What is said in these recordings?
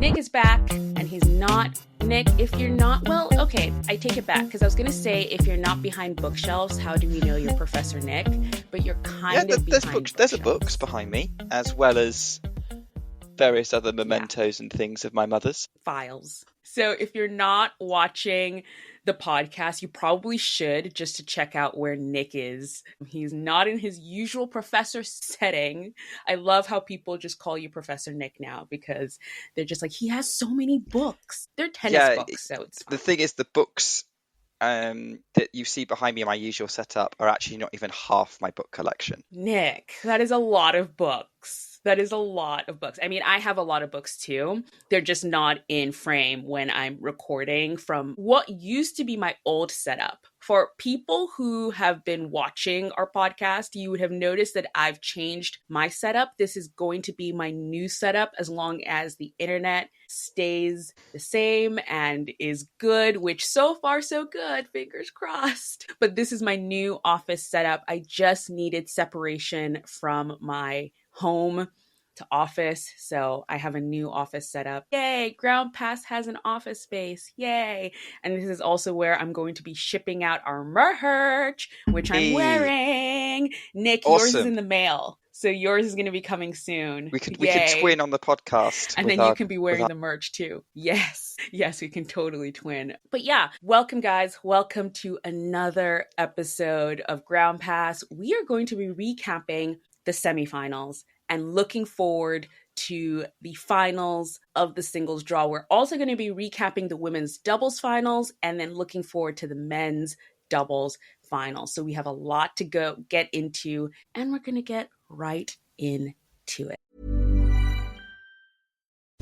Nick is back, and he's not. Nick, if you're not, well, okay, I take it back, because I was going to say, if you're not behind bookshelves, how do we know you're Professor Nick? But you're kind of behind bookshelves. There's books behind me, as well as various other mementos and things of my mother's. Files. So if you're not watching the podcast, you probably should, just to check out where Nick is. He's not in his usual professor setting. I love how people just call you Professor Nick now, because they're just like, he has so many books. They're tennis books, so it's fine. The thing is, the books that you see behind me in my usual setup are actually not even half my book collection. Nick, that is a lot of books. That is a lot of books. I mean, I have a lot of books too. They're just not in frame when I'm recording from what used to be my old setup. For people who have been watching our podcast, you would have noticed that I've changed my setup. This is going to be my new setup as long as the internet stays the same and is good, which so far so good, fingers crossed. But this is my new office setup. I just needed separation from my home to office, so I have a new office setup. Yay! Ground Pass has an office space. Yay! And this is also where I'm going to be shipping out our merch, which I'm wearing. Nick, awesome. Yours is in the mail. So yours is going to be coming soon. We could twin on the podcast. And then you can be wearing the merch too. Yes, we can totally twin. But yeah, welcome guys. Welcome to another episode of Ground Pass. We are going to be recapping the semifinals and looking forward to the finals of the singles draw. We're also going to be recapping the women's doubles finals and then looking forward to the men's doubles finals. So we have a lot to get into, and we're going to get right into it.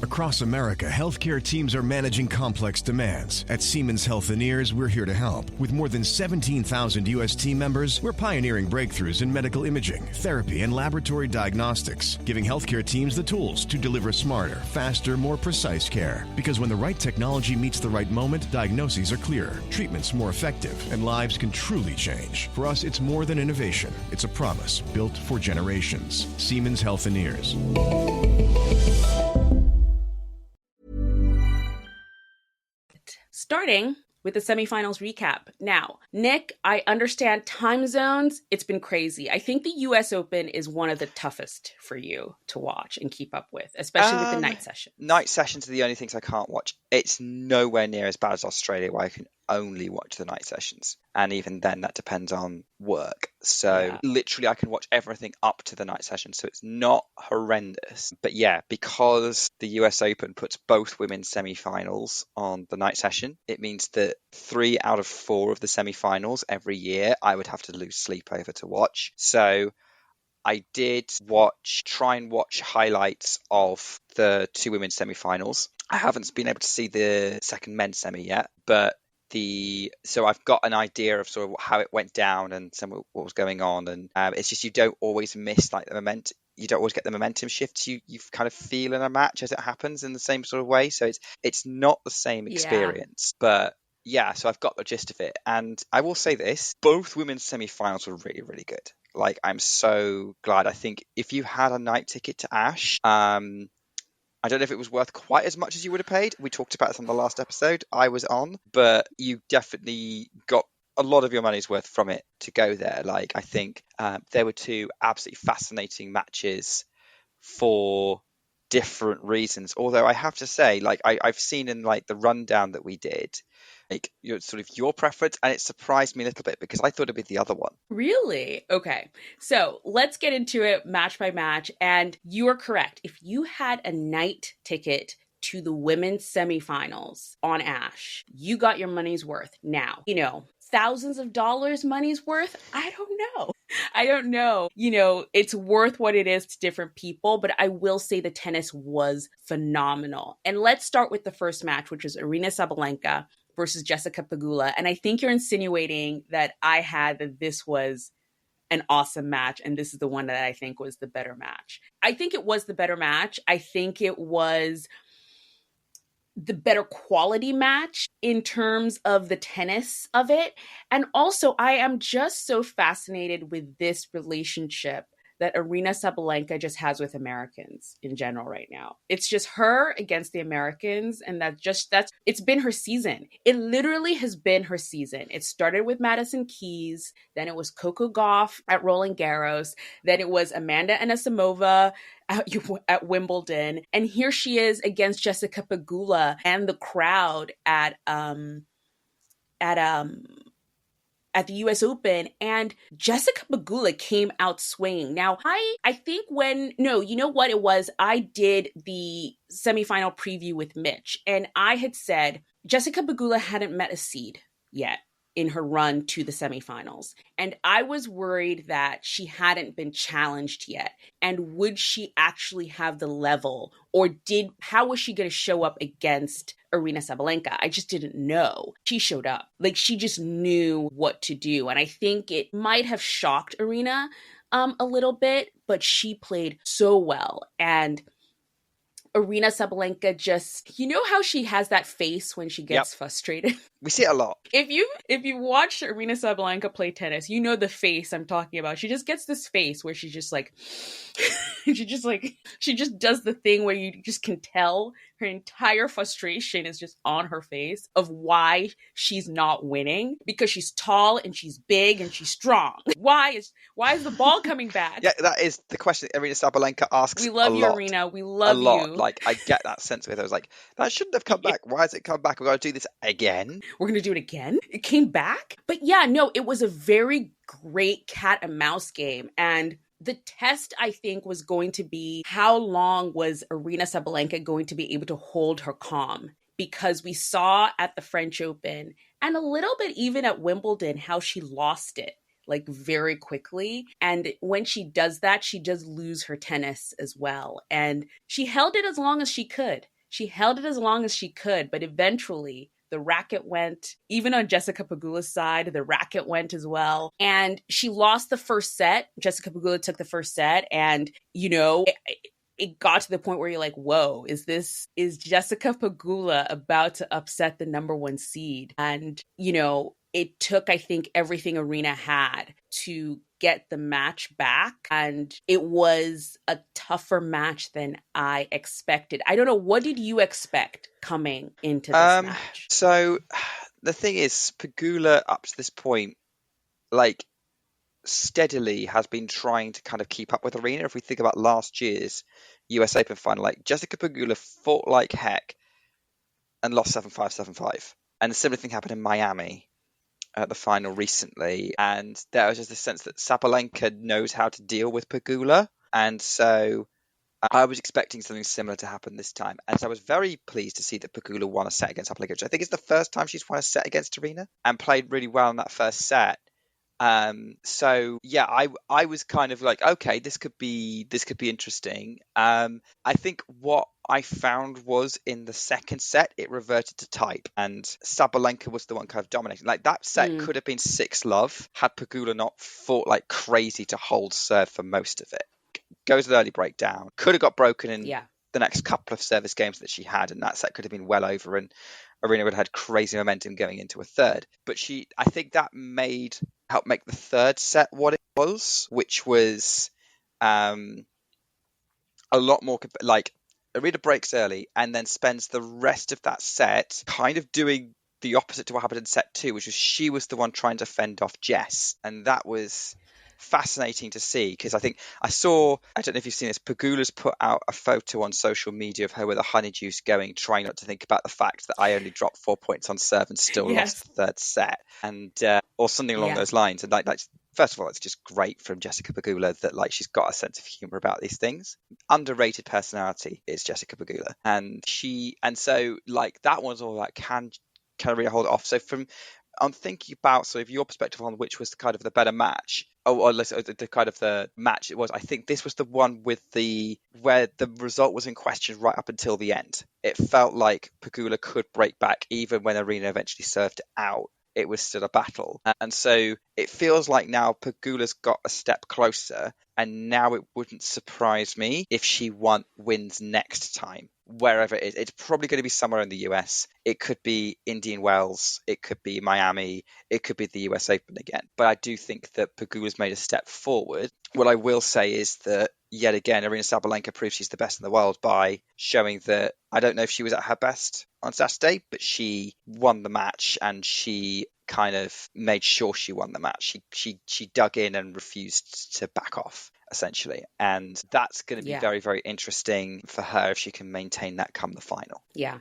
Across America, healthcare teams are managing complex demands. At Siemens Healthineers, we're here to help. With more than 17,000 U.S. team members, we're pioneering breakthroughs in medical imaging, therapy, and laboratory diagnostics, giving healthcare teams the tools to deliver smarter, faster, more precise care. Because when the right technology meets the right moment, diagnoses are clearer, treatments more effective, and lives can truly change. For us, it's more than innovation. It's a promise built for generations. Siemens Healthineers. Starting with the semifinals recap. Now, Nick, I understand time zones. It's been crazy. I think the US Open is one of the toughest for you to watch and keep up with, especially with the night session. Night sessions are the only things I can't watch. It's nowhere near as bad as Australia, where I can only watch the night sessions. And even then, that depends on work. So literally, I can watch everything up to the night session. So it's not horrendous. But yeah, because the US Open puts both women's semifinals on the night session, it means that 3 out of 4 of the semifinals every year, I would have to lose sleep over to watch. So I did try and watch highlights of the 2 women's semifinals. I haven't been able to see the second men's semi yet, but so I've got an idea of sort of how it went down and some of what was going on, and it's just you don't always miss like the momentum. You don't always get the momentum shifts you kind of feel in a match as it happens in the same sort of way. So it's not the same experience, but yeah. So I've got the gist of it, and I will say this: both women's semi-finals were really, really good. Like, I'm so glad. I think if you had a night ticket to Ash, I don't know if it was worth quite as much as you would have paid. We talked about it on the last episode I was on, but you definitely got a lot of your money's worth from it to go there. Like, I think there were 2 absolutely fascinating matches for different reasons. Although I have to say, like, I've seen in like the rundown that we did, like your preference, and it surprised me a little bit because I thought it'd be the other one. Really? Okay. So let's get into it match by match. And you are correct. If you had a night ticket to the women's semifinals on Ash, you got your money's worth. Now, thousands of dollars money's worth? I don't know. It's worth what it is to different people, but I will say the tennis was phenomenal. And let's start with the first match, which is Aryna Sabalenka versus Jessica Pegula. And I think you're insinuating that this was an awesome match, and this is the one that I think was the better match. I think it was the better match. I think it was the better quality match in terms of the tennis of it. And also, I am just so fascinated with this relationship that Aryna Sabalenka just has with Americans in general right now. It's just her against the Americans, and it's been her season. It literally has been her season. It started with Madison Keys, then it was Coco Gauff at Roland Garros, then it was Amanda Anisimova at Wimbledon, and here she is against Jessica Pegula and the crowd at the US Open, and Jessica Pegula came out swinging. Now, I think you know what it was? I did the semifinal preview with Mitch, and I had said Jessica Pegula hadn't met a seed yet in her run to the semifinals. And I was worried that she hadn't been challenged yet. And would she actually have the level, or how was she going to show up against Aryna Sabalenka? I just didn't know. She showed up. Like, she just knew what to do. And I think it might have shocked Aryna a little bit, but she played so well. And Aryna Sabalenka just, you know how she has that face when she gets frustrated? We see it a lot. If you watch Aryna Sabalenka play tennis, you know the face I'm talking about. She just gets this face where she's just like, she just does the thing where you just can tell her entire frustration is just on her face of why she's not winning, because she's tall and she's big and she's strong. Why is the ball coming back? Yeah, that is the question that Aryna Sabalenka asks. We love you, Aryna. We love you. Like, I get that sense with her. I was like, that shouldn't have come back. Why has it come back? We're going to do this again. We're going to do it again? It came back? But yeah, no, it was a very great cat and mouse game. And the test, I think, was going to be how long was Aryna Sabalenka going to be able to hold her calm? Because we saw at the French Open and a little bit even at Wimbledon how she lost it, like, very quickly. And when she does that, she does lose her tennis as well. And she held it as long as she could. But eventually the racket went. Even on Jessica Pegula's side, the racket went as well. And she lost the first set. Jessica Pegula took the first set, and, you know, it got to the point where you're like, whoa, is Jessica Pegula about to upset the number one seed? And, you know, it took, I think, everything Aryna had to get the match back. And it was a tougher match than I expected. I don't know. What did you expect coming into this match? So the thing is, Pegula up to this point, like, steadily has been trying to kind of keep up with Aryna. If we think about last year's US Open final, like, Jessica Pegula fought like heck and lost 7-5, 7-5. And a similar thing happened in Miami at the final recently, and there was just a sense that Sabalenka knows how to deal with Pegula, and so I was expecting something similar to happen this time. And so I was very pleased to see that Pegula won a set against Sabalenka, which I think is the first time she's won a set against Aryna, and played really well in that first set. So yeah, I was kind of like, okay, this could be interesting. I think what I found was in the second set, it reverted to type, and Sabalenka was the one kind of dominating. Like, that set could have been 6-love had Pegula not fought like crazy to hold serve for most of it. Goes an early breakdown, could have got broken in the next couple of service games that she had, and that set could have been well over, and Aryna would have had crazy momentum going into a third. But I think that helped make the third set what it was, which was a lot more like, Aryna breaks early and then spends the rest of that set kind of doing the opposite to what happened in set 2, which was she was the one trying to fend off Jess. And that was fascinating to see, because I don't know if you've seen this, Pegula's put out a photo on social media of her with a honeyjuice going, trying not to think about the fact that I only dropped 4 points on serve and still lost the third set, and or something along those lines. And like, first of all, it's just great from Jessica Pegula that, like, she's got a sense of humor about these things. Underrated personality is Jessica Pegula, and so like, that one's all like, can Aryna hold it off? So I'm thinking about sort of your perspective on which was kind of the better match, or the kind of the match it was. I think this was the one where the result was in question right up until the end. It felt like Pegula could break back even when Aryna eventually served it out. it was still a battle. And so it feels like now Pegula's got a step closer, and now it wouldn't surprise me if she wins next time, wherever it is. It's probably going to be somewhere in the US. It could be Indian Wells. It could be Miami. It could be the US Open again. But I do think that Pegula's made a step forward. What I will say is that, yet again, Aryna Sabalenka proves she's the best in the world by showing that, I don't know if she was at her best on Saturday, but she won the match, and she kind of made sure she won the match. She dug in and refused to back off, essentially. And that's going to be very, very interesting for her if she can maintain that come the final. Yeah,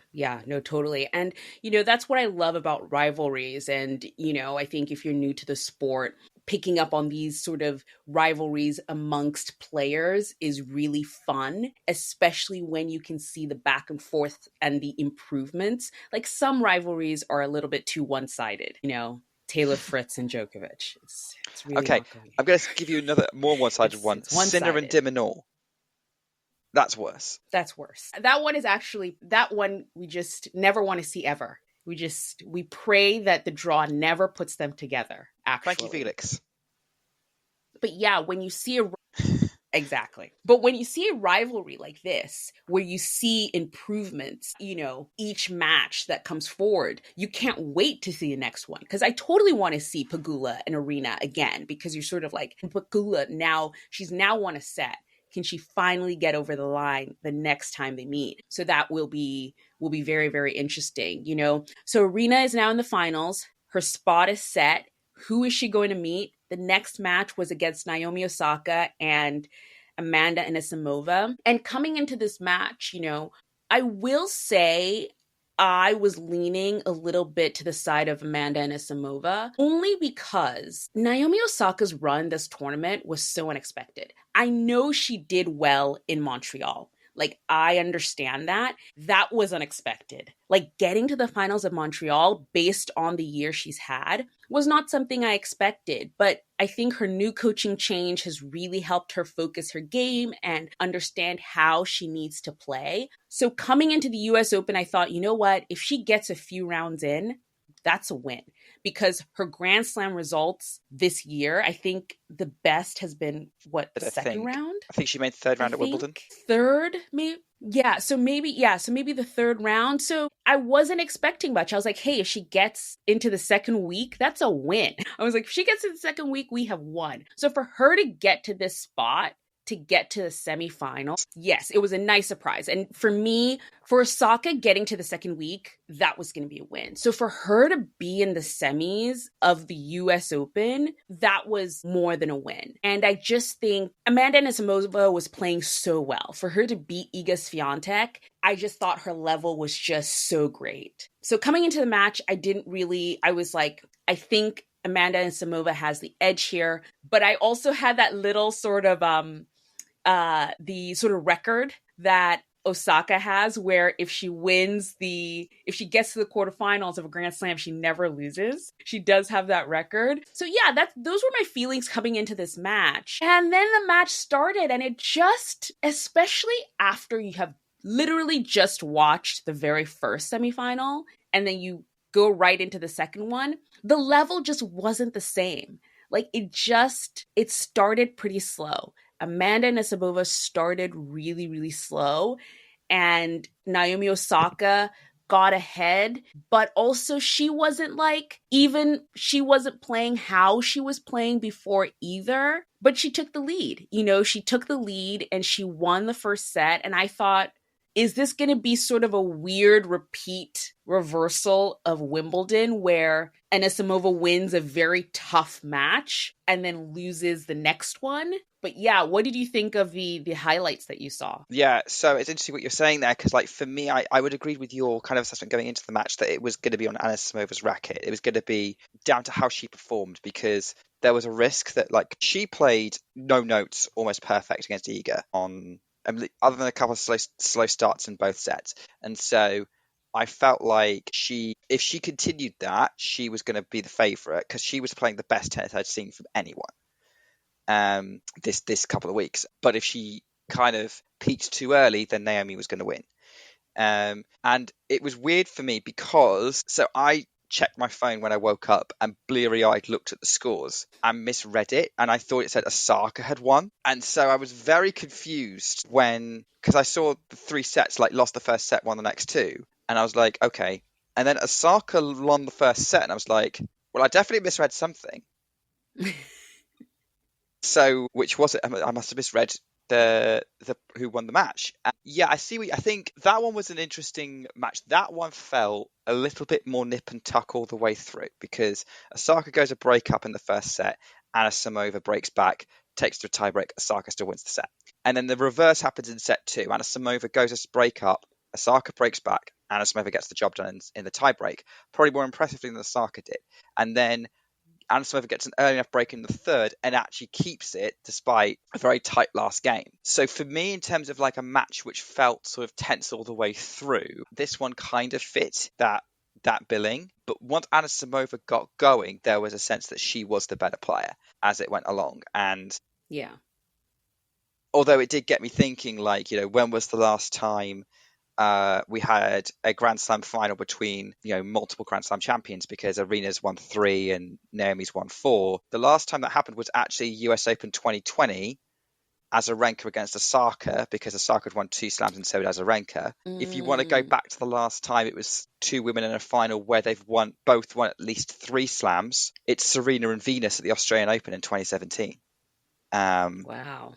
no, totally. And, that's what I love about rivalries. And, I think if you're new to the sport, picking up on these sort of rivalries amongst players is really fun, especially when you can see the back and forth and the improvements. Like, some rivalries are a little bit too one-sided, Taylor Fritz and Djokovic. It's really okay. I'm going to give you another more one-sided one. Sinner and Dimonor. That's worse. That one we just never want to see ever. We pray that the draw never puts them together, actually. Thank you, Felix. But yeah, when you see exactly. But when you see a rivalry like this, where you see improvements, each match that comes forward, you can't wait to see the next one. Because I totally want to see Pegula and Aryna again, because you're sort of like, Pegula she's now won a set. Can she finally get over the line the next time they meet? So that will be very, very interesting, So Aryna is now in the finals. Her spot is set. Who is she going to meet? The next match was against Naomi Osaka and Amanda Anisimova. And coming into this match, I will say I was leaning a little bit to the side of Amanda Anisimova, only because Naomi Osaka's run this tournament was so unexpected. I know she did well in Montreal. Like, I understand that. That was unexpected. Like, getting to the finals of Montreal based on the year she's had was not something I expected. But I think her new coaching change has really helped her focus her game and understand how she needs to play. So coming into the US Open, I thought, you know what? If she gets a few rounds in, that's a win. Because her Grand Slam results this year, I think the best has been, second round? I think she made third round at Wimbledon. Third, maybe? Yeah, so maybe the third round. So I wasn't expecting much. I was like, hey, if she gets into the second week, that's a win. I was like, if she gets to the second week, we have won. So for her to get to this spot, to get to the semifinals, yes, it was a nice surprise. And for me, for Osaka getting to the second week, that was going to be a win. So for her to be in the semis of the US Open, that was more than a win. And I just think Amanda Anisimova was playing so well. For her to beat Iga Swiatek, I just thought her level was just so great. So coming into the match, I was like, I think Amanda Anisimova has the edge here. But I also had that little sort of the sort of record that Osaka has, where if she gets to the quarterfinals of a Grand Slam, she never loses. She does have that record. So yeah, those were my feelings coming into this match. And then the match started, and it just, especially after you have literally just watched the very first semifinal, and then you go right into the second one, the level just wasn't the same. Like, it started pretty slow. Amanda Anisimova started really, really slow, and Naomi Osaka got ahead, but also she wasn't playing how she was playing before either, but she took the lead. She took the lead and she won the first set, and I thought, is this going to be sort of a weird reversal of Wimbledon, where Anisimova wins a very tough match and then loses the next one? But yeah, what did you think of the highlights that you saw? Yeah, so it's interesting what you're saying there, because like for me, I would agree with your kind of assessment going into the match that it was going to be on Anisimova's racket. It was going to be down to how she performed, because there was a risk that like she played no notes, almost perfect against Iga other than a couple of slow starts in both sets. And so I felt like if she continued that, she was going to be the favourite, because she was playing the best tennis I'd seen from anyone this couple of weeks. But if she kind of peaked too early, then Naomi was going to win. And it was weird for me because I checked my phone when I woke up and bleary-eyed looked at the scores and misread it, and I thought it said Osaka had won. And so I was very confused because I saw the 3 sets, like lost the first set, won the next 2, and I was like, okay. And then Osaka won the first set, and I was like, well, I definitely misread something. So, which was it? I must have misread the who won the match. Yeah, I think that one was an interesting match. That one felt a little bit more nip and tuck all the way through, because Osaka goes a break up in the first set, Anisimova breaks back, takes to a tiebreak, Osaka still wins the set. And then the reverse happens in set 2. Anisimova goes a break up, Osaka breaks back, Anisimova gets the job done in the tiebreak, probably more impressively than Osaka did. And then Anisimova gets an early enough break in the third and actually keeps it despite a very tight last game. So for me, in terms of like a match which felt sort of tense all the way through, this one kind of fit that billing. But once Anisimova got going, there was a sense that she was the better player as it went along. And yeah, although it did get me thinking, like, when was the last time we had a Grand Slam final between, multiple Grand Slam champions, because Aryna's won 3 and Naomi's won 4. The last time that happened was actually US Open 2020, Azarenka against Osaka, because Osaka had won 2 slams and so did Azarenka. If you want to go back to the last time it was 2 women in a final where they've both won at least 3 slams, it's Serena and Venus at the Australian Open in 2017. Wow.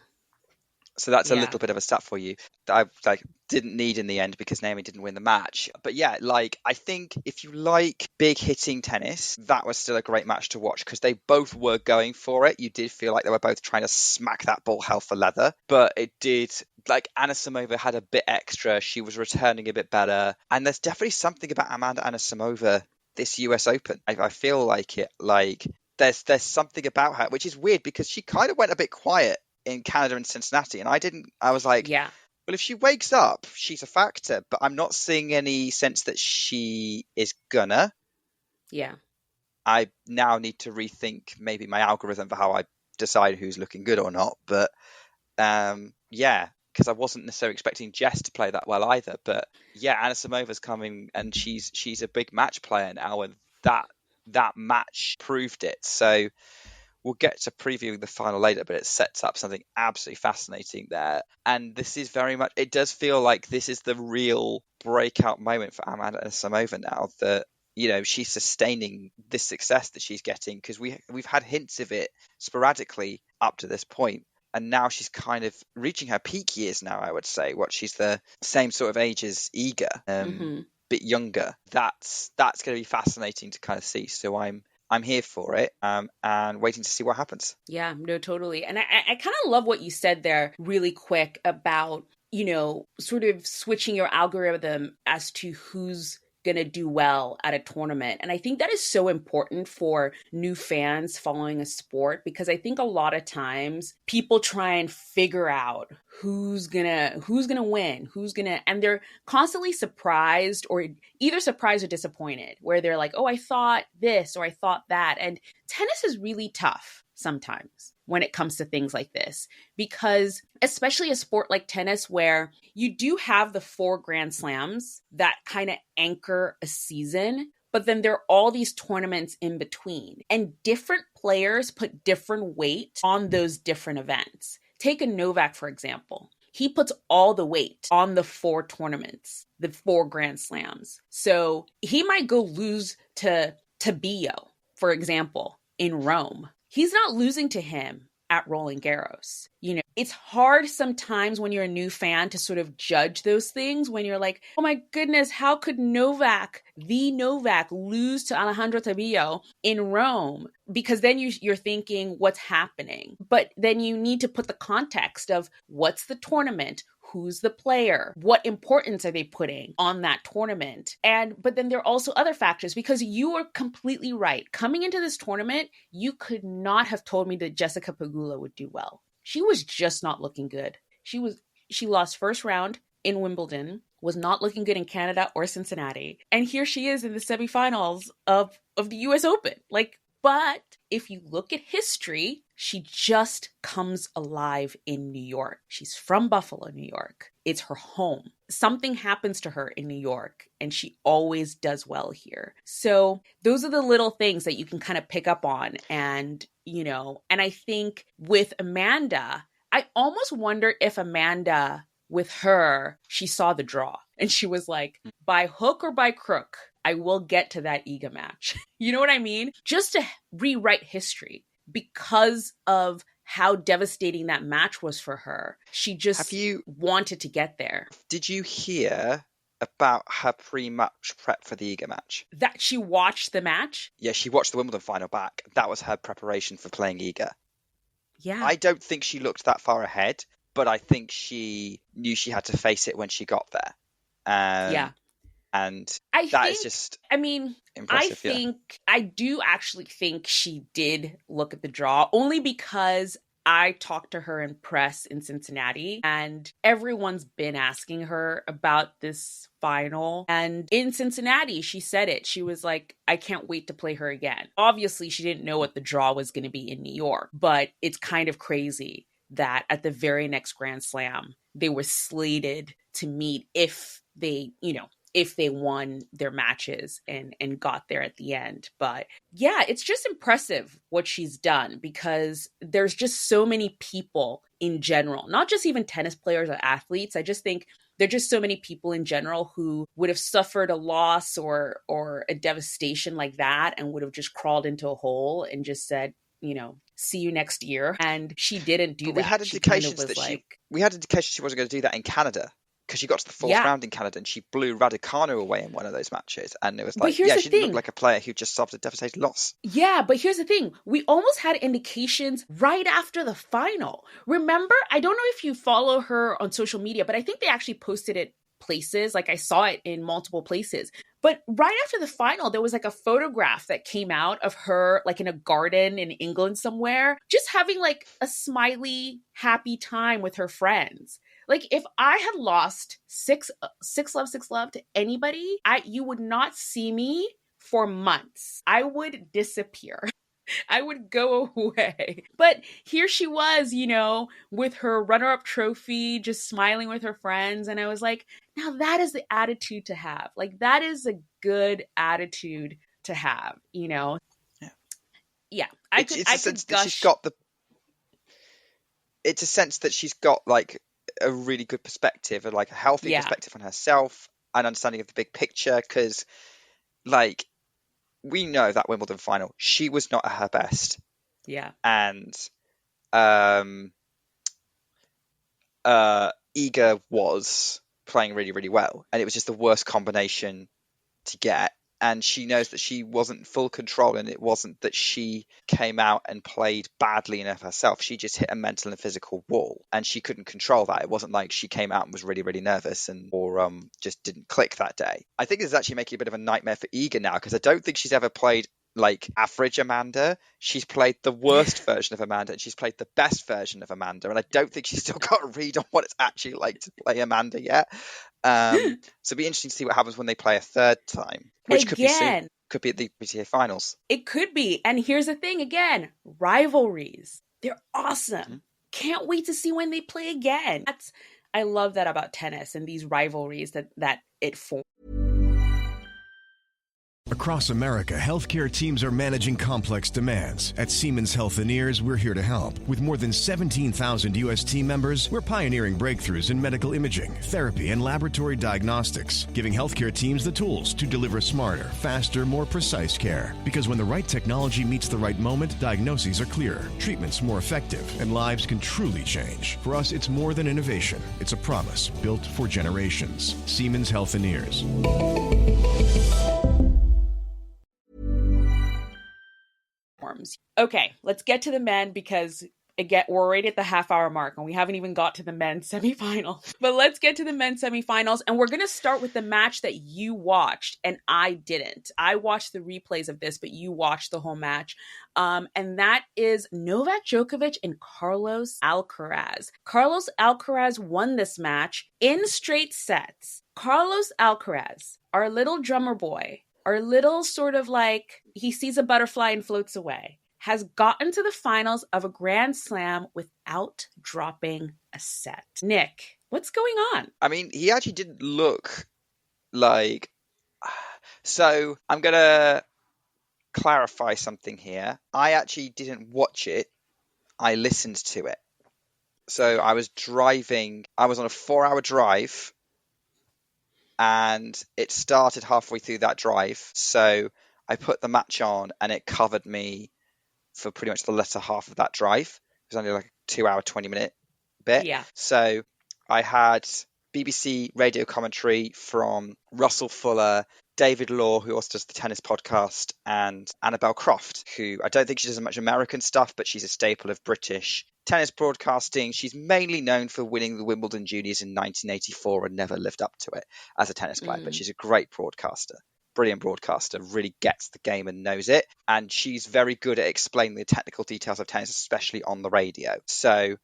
So that's a little bit of a stat for you that I didn't need in the end because Naomi didn't win the match. But yeah, I think if you like big hitting tennis, that was still a great match to watch because they both were going for it. You did feel like they were both trying to smack that ball hell for leather, but it did. Anisimova had a bit extra. She was returning a bit better, and there's definitely something about Amanda Anisimova this US Open. I feel like it. There's something about her which is weird because she kind of went a bit quiet in Canada and Cincinnati, and I was like, yeah, well, if she wakes up, she's a factor, but I'm not seeing any sense that she is gonna. Yeah. I now need to rethink maybe my algorithm for how I decide who's looking good or not, but yeah, because I wasn't necessarily expecting Jess to play that well either, but yeah, Anisimova's coming and she's a big match player now, and that match proved it. So we'll get to previewing the final later, but it sets up something absolutely fascinating there. And this is very much, it does feel like this is the real breakout moment for Amanda Anisimova now, that, she's sustaining this success that she's getting, because we've had hints of it sporadically up to this point. And now she's kind of reaching her peak years now, I would say. She's the same sort of age as Iga, bit younger. That's going to be fascinating to kind of see. So I'm here for it, and waiting to see what happens. Yeah, no, totally. And I kind of love what you said there really quick about, sort of switching your algorithm as to who's going to do well at a tournament. And I think that is so important for new fans following a sport, because I think a lot of times people try and figure out who's gonna win, and they're constantly surprised, or either surprised or disappointed, where they're like, oh, I thought this or I thought that. And tennis is really tough sometimes when it comes to things like this, because especially a sport like tennis, where you do have the 4 Grand Slams that kind of anchor a season, but then there are all these tournaments in between, and different players put different weight on those different events. Take a Novak, for example. He puts all the weight on the 4 tournaments, the 4 Grand Slams. So he might go lose to Bio, for example, in Rome. He's not losing to him at Roland Garros. It's hard sometimes when you're a new fan to sort of judge those things, when you're like, oh my goodness, how could Novak lose to Alejandro Tabio in Rome? Because then you're thinking, what's happening? But then you need to put the context of what's the tournament, who's the player, what importance are they putting on that tournament? But then there are also other factors, because you are completely right. Coming into this tournament, you could not have told me that Jessica Pegula would do well. She was just not looking good. She lost first round in Wimbledon, was not looking good in Canada or Cincinnati. And here she is in the semifinals of the US Open. But if you look at history, she just comes alive in New York. She's from Buffalo, New York. It's her home. Something happens to her in New York, and she always does well here. So those are the little things that you can kind of pick up on. And, and I think with Amanda, I almost wonder if Amanda, with her, she saw the draw and she was like, by hook or by crook, I will get to that Iga match. You know what I mean? Just to rewrite history because of how devastating that match was for her. She just wanted to get there. Did you hear about her pre-match prep for the Iga match? That she watched the match? Yeah, she watched the Wimbledon final back. That was her preparation for playing Iga. Yeah. I don't think she looked that far ahead, but I think she knew she had to face it when she got there. Yeah. And is just impressive. I do actually think she did look at the draw, only because I talked to her in press in Cincinnati and everyone's been asking her about this final. And in Cincinnati, she said it. She was like, I can't wait to play her again. Obviously, she didn't know what the draw was going to be in New York, but it's kind of crazy that at the very next Grand Slam, they were slated to meet if they won their matches and got there at the end. But yeah, it's just impressive what she's done because there's just so many people in general, not just even tennis players or athletes. I just think there are just so many people in general who would have suffered a loss or a devastation like that and would have just crawled into a hole and just said, see you next year. And she didn't do that. We had indications we had indications she wasn't going to do that in Canada. Because she got to the fourth round in Canada and she blew Raducanu away in one of those matches. And it was like, she didn't look like a player who just suffered a devastating loss. Yeah, but here's the thing. We almost had indications right after the final. Remember? I don't know if you follow her on social media, but I think they actually posted it places. Like I saw it in multiple places. But right after the final, there was like a photograph that came out of her like in a garden in England somewhere, just having like a smiley, happy time with her friends. Like if I had lost six love to anybody, you would not see me for months. I would disappear. I would go away. But here she was, with her runner-up trophy, just smiling with her friends. And I was like, now that is the attitude to have. Like that is a good attitude to have, Yeah. It's a sense that she's got like a really good perspective and like a healthy perspective on herself and understanding of the big picture, because like we know that Wimbledon final she was not at her best, and Iga was playing really, really well, and it was just the worst combination to get. And she knows that she wasn't in full control, and it wasn't that she came out and played badly enough herself. She just hit a mental and physical wall, and she couldn't control that. It wasn't like she came out and was really, really nervous or just didn't click that day. I think this is actually making a bit of a nightmare for Iga now, because I don't think she's ever played like average Amanda. She's played the worst version of Amanda, and she's played the best version of Amanda, and I don't think she's still got a read on what it's actually like to play Amanda yet. So it'll be interesting to see what happens when they play a third time, which could be soon. Could be at the PTA finals. It could be. And here's the thing again, rivalries. They're awesome. Mm-hmm. Can't wait to see when they play again. I love that about tennis and these rivalries that it forms. Across America, healthcare teams are managing complex demands. At Siemens Healthineers, we're here to help. With more than 17,000 U.S. team members, we're pioneering breakthroughs in medical imaging, therapy, and laboratory diagnostics, giving healthcare teams the tools to deliver smarter, faster, more precise care. Because when the right technology meets the right moment, diagnoses are clearer, treatments more effective, and lives can truly change. For us, it's more than innovation. It's a promise built for generations. Siemens Healthineers. Okay, let's get to the men, because again, we're already at the half-hour mark and we haven't even got to the men's semifinal. But let's get to the men's semifinals, and we're going to start with the match that you watched and I didn't. I watched the replays of this, but you watched the whole match. And that is Novak Djokovic and Carlos Alcaraz. Carlos Alcaraz won this match in straight sets. Carlos Alcaraz, our little drummer boy, our little sort of like, he sees a butterfly and floats away, has gotten to the finals of a Grand Slam without dropping a set. Nick, what's going on? I mean, he actually didn't look like... So I'm going to clarify something here. I actually didn't watch it. I listened to it. So I was driving. I was on a 4-hour drive, and it started halfway through that drive. So I put the match on, and it covered me for pretty much the latter half of that drive. It was only like a 2-hour, 20-minute bit. Yeah. So I had BBC radio commentary from Russell Fuller, David Law, who also does the tennis podcast, and Annabelle Croft, who I don't think she does much American stuff, but she's a staple of British tennis broadcasting. She's mainly known for winning the Wimbledon Juniors in 1984 and never lived up to it as a tennis player, but she's a great broadcaster. Brilliant broadcaster, really gets the game and knows it. And she's very good at explaining the technical details of tennis, especially on the radio. So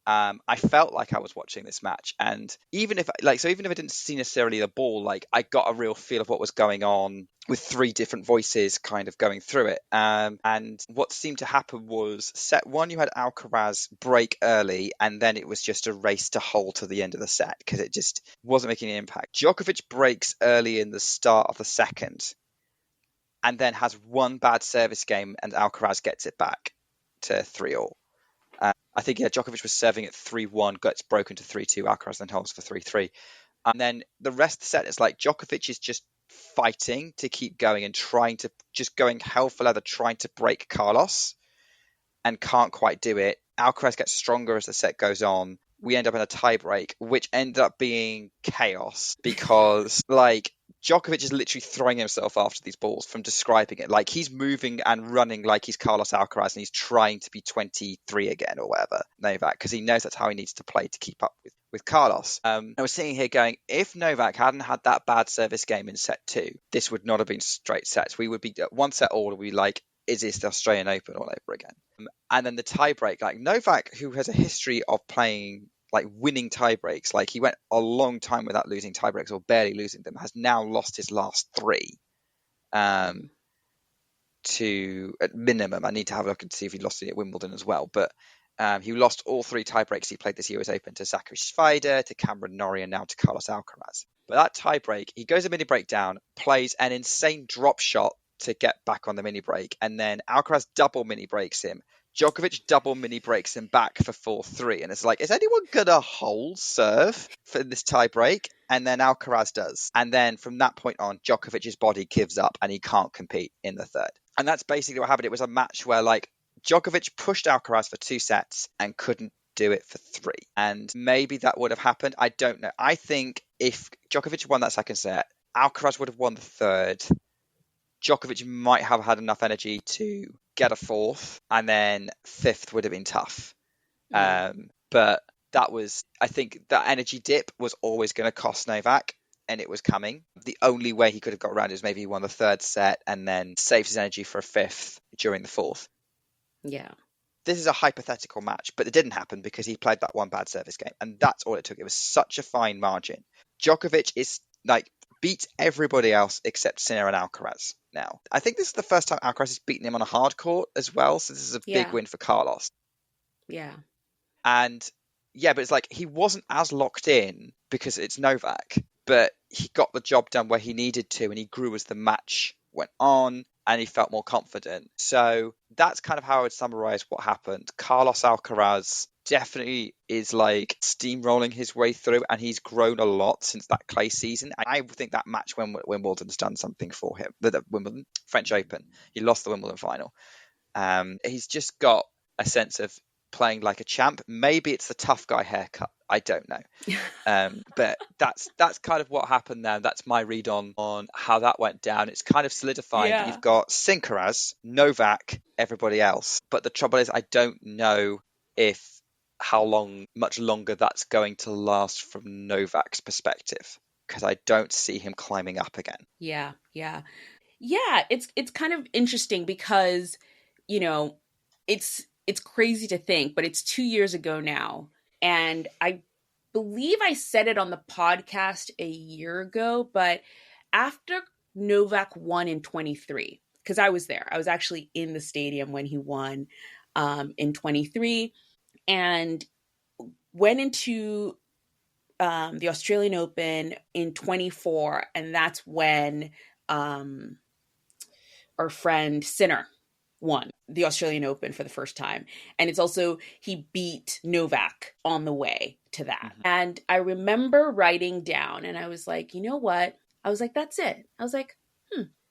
I felt like I was watching this match, and even if I didn't see necessarily the ball, like I got a real feel of what was going on with 3 different voices kind of going through it. And what seemed to happen was set 1, you had Alcaraz break early, and then it was just a race to hold to the end of the set because it just wasn't making an impact. Djokovic breaks early in the start of the second, and then has one bad service game, and Alcaraz gets it back to 3-3. I think, Djokovic was serving at 3-1, gets broken to 3-2, Alcaraz then holds for 3-3. And then the rest of the set is like Djokovic is just fighting to keep going and trying to, just going hell for leather, trying to break Carlos and can't quite do it. Alcaraz gets stronger as the set goes on. We end up in a tie break, which ended up being chaos because Djokovic is literally throwing himself after these balls from describing it. Like he's moving and running like he's Carlos Alcaraz and he's trying to be 23 again or whatever, Novak, because he knows that's how he needs to play to keep up with Carlos. I was sitting here going, if Novak hadn't had that bad service game in set 2, this would not have been straight sets. We would be one set all, we'd be like, is this the Australian Open all over again? And then the tie break, like Novak, who has a history of playing winning tie breaks, like he went a long time without losing tie breaks or barely losing them, has now lost his last 3 to, at minimum, I need to have a look and see if he lost it at Wimbledon as well, but he lost all 3 tie breaks he played this US Open, to Zachary Schweider, to Cameron Norrie, and now to Carlos Alcaraz. But that tie break, he goes a mini break down, plays an insane drop shot to get back on the mini break, and then Alcaraz double mini breaks him. Djokovic double mini breaks him back for 4-3, and it's like, is anyone gonna hold serve for this tie break? And then Alcaraz does, and then from that point on, Djokovic's body gives up and he can't compete in the third. And that's basically what happened. It was a match where Djokovic pushed Alcaraz for 2 sets and couldn't do it for 3, and maybe that would have happened. I don't know. I think if Djokovic won that second set, Alcaraz would have won the third. Djokovic might have had enough energy to get a 4th, and then 5th would have been tough. But that was, I think that energy dip was always going to cost Novak, and it was coming. The only way he could have got around it is maybe he won the 3rd set and then saves his energy for a 5th during the 4th. Yeah. This is a hypothetical match, but it didn't happen because he played that one bad service game, and that's all it took. It was such a fine margin. Djokovic is beats everybody else except Sinner and Alcaraz now. I think this is the first time Alcaraz has beaten him on a hard court as well, so this is a big win for Carlos. Yeah. And but it's he wasn't as locked in because it's Novak, but he got the job done where he needed to, and he grew as the match went on, and he felt more confident. So that's kind of how I would summarize what happened. Carlos Alcaraz definitely is steamrolling his way through, and he's grown a lot since that clay season. I think that match when Wimbledon's done something for him. The Wimbledon French Open, he lost the Wimbledon final. He's just got a sense of playing like a champ. Maybe it's the tough guy haircut. I don't know. But that's kind of what happened there. That's my read on how that went down. It's kind of solidified. Yeah. You've got Sincaraz, Novak, everybody else. But the trouble is, I don't know much longer that's going to last from Novak's perspective, because I don't see him climbing up again. Yeah. It's kind of interesting because, it's crazy to think, but it's 2 years ago now. And I believe I said it on the podcast a year ago, but after Novak won in 23, because I was there. I was actually in the stadium when he won in 23, and went into the Australian Open in 24, and that's when our friend Sinner won the Australian Open for the first time. And it's also, he beat Novak on the way to that. Mm-hmm. And I remember writing down, and I was like, you know what? I was like, that's it. I was like,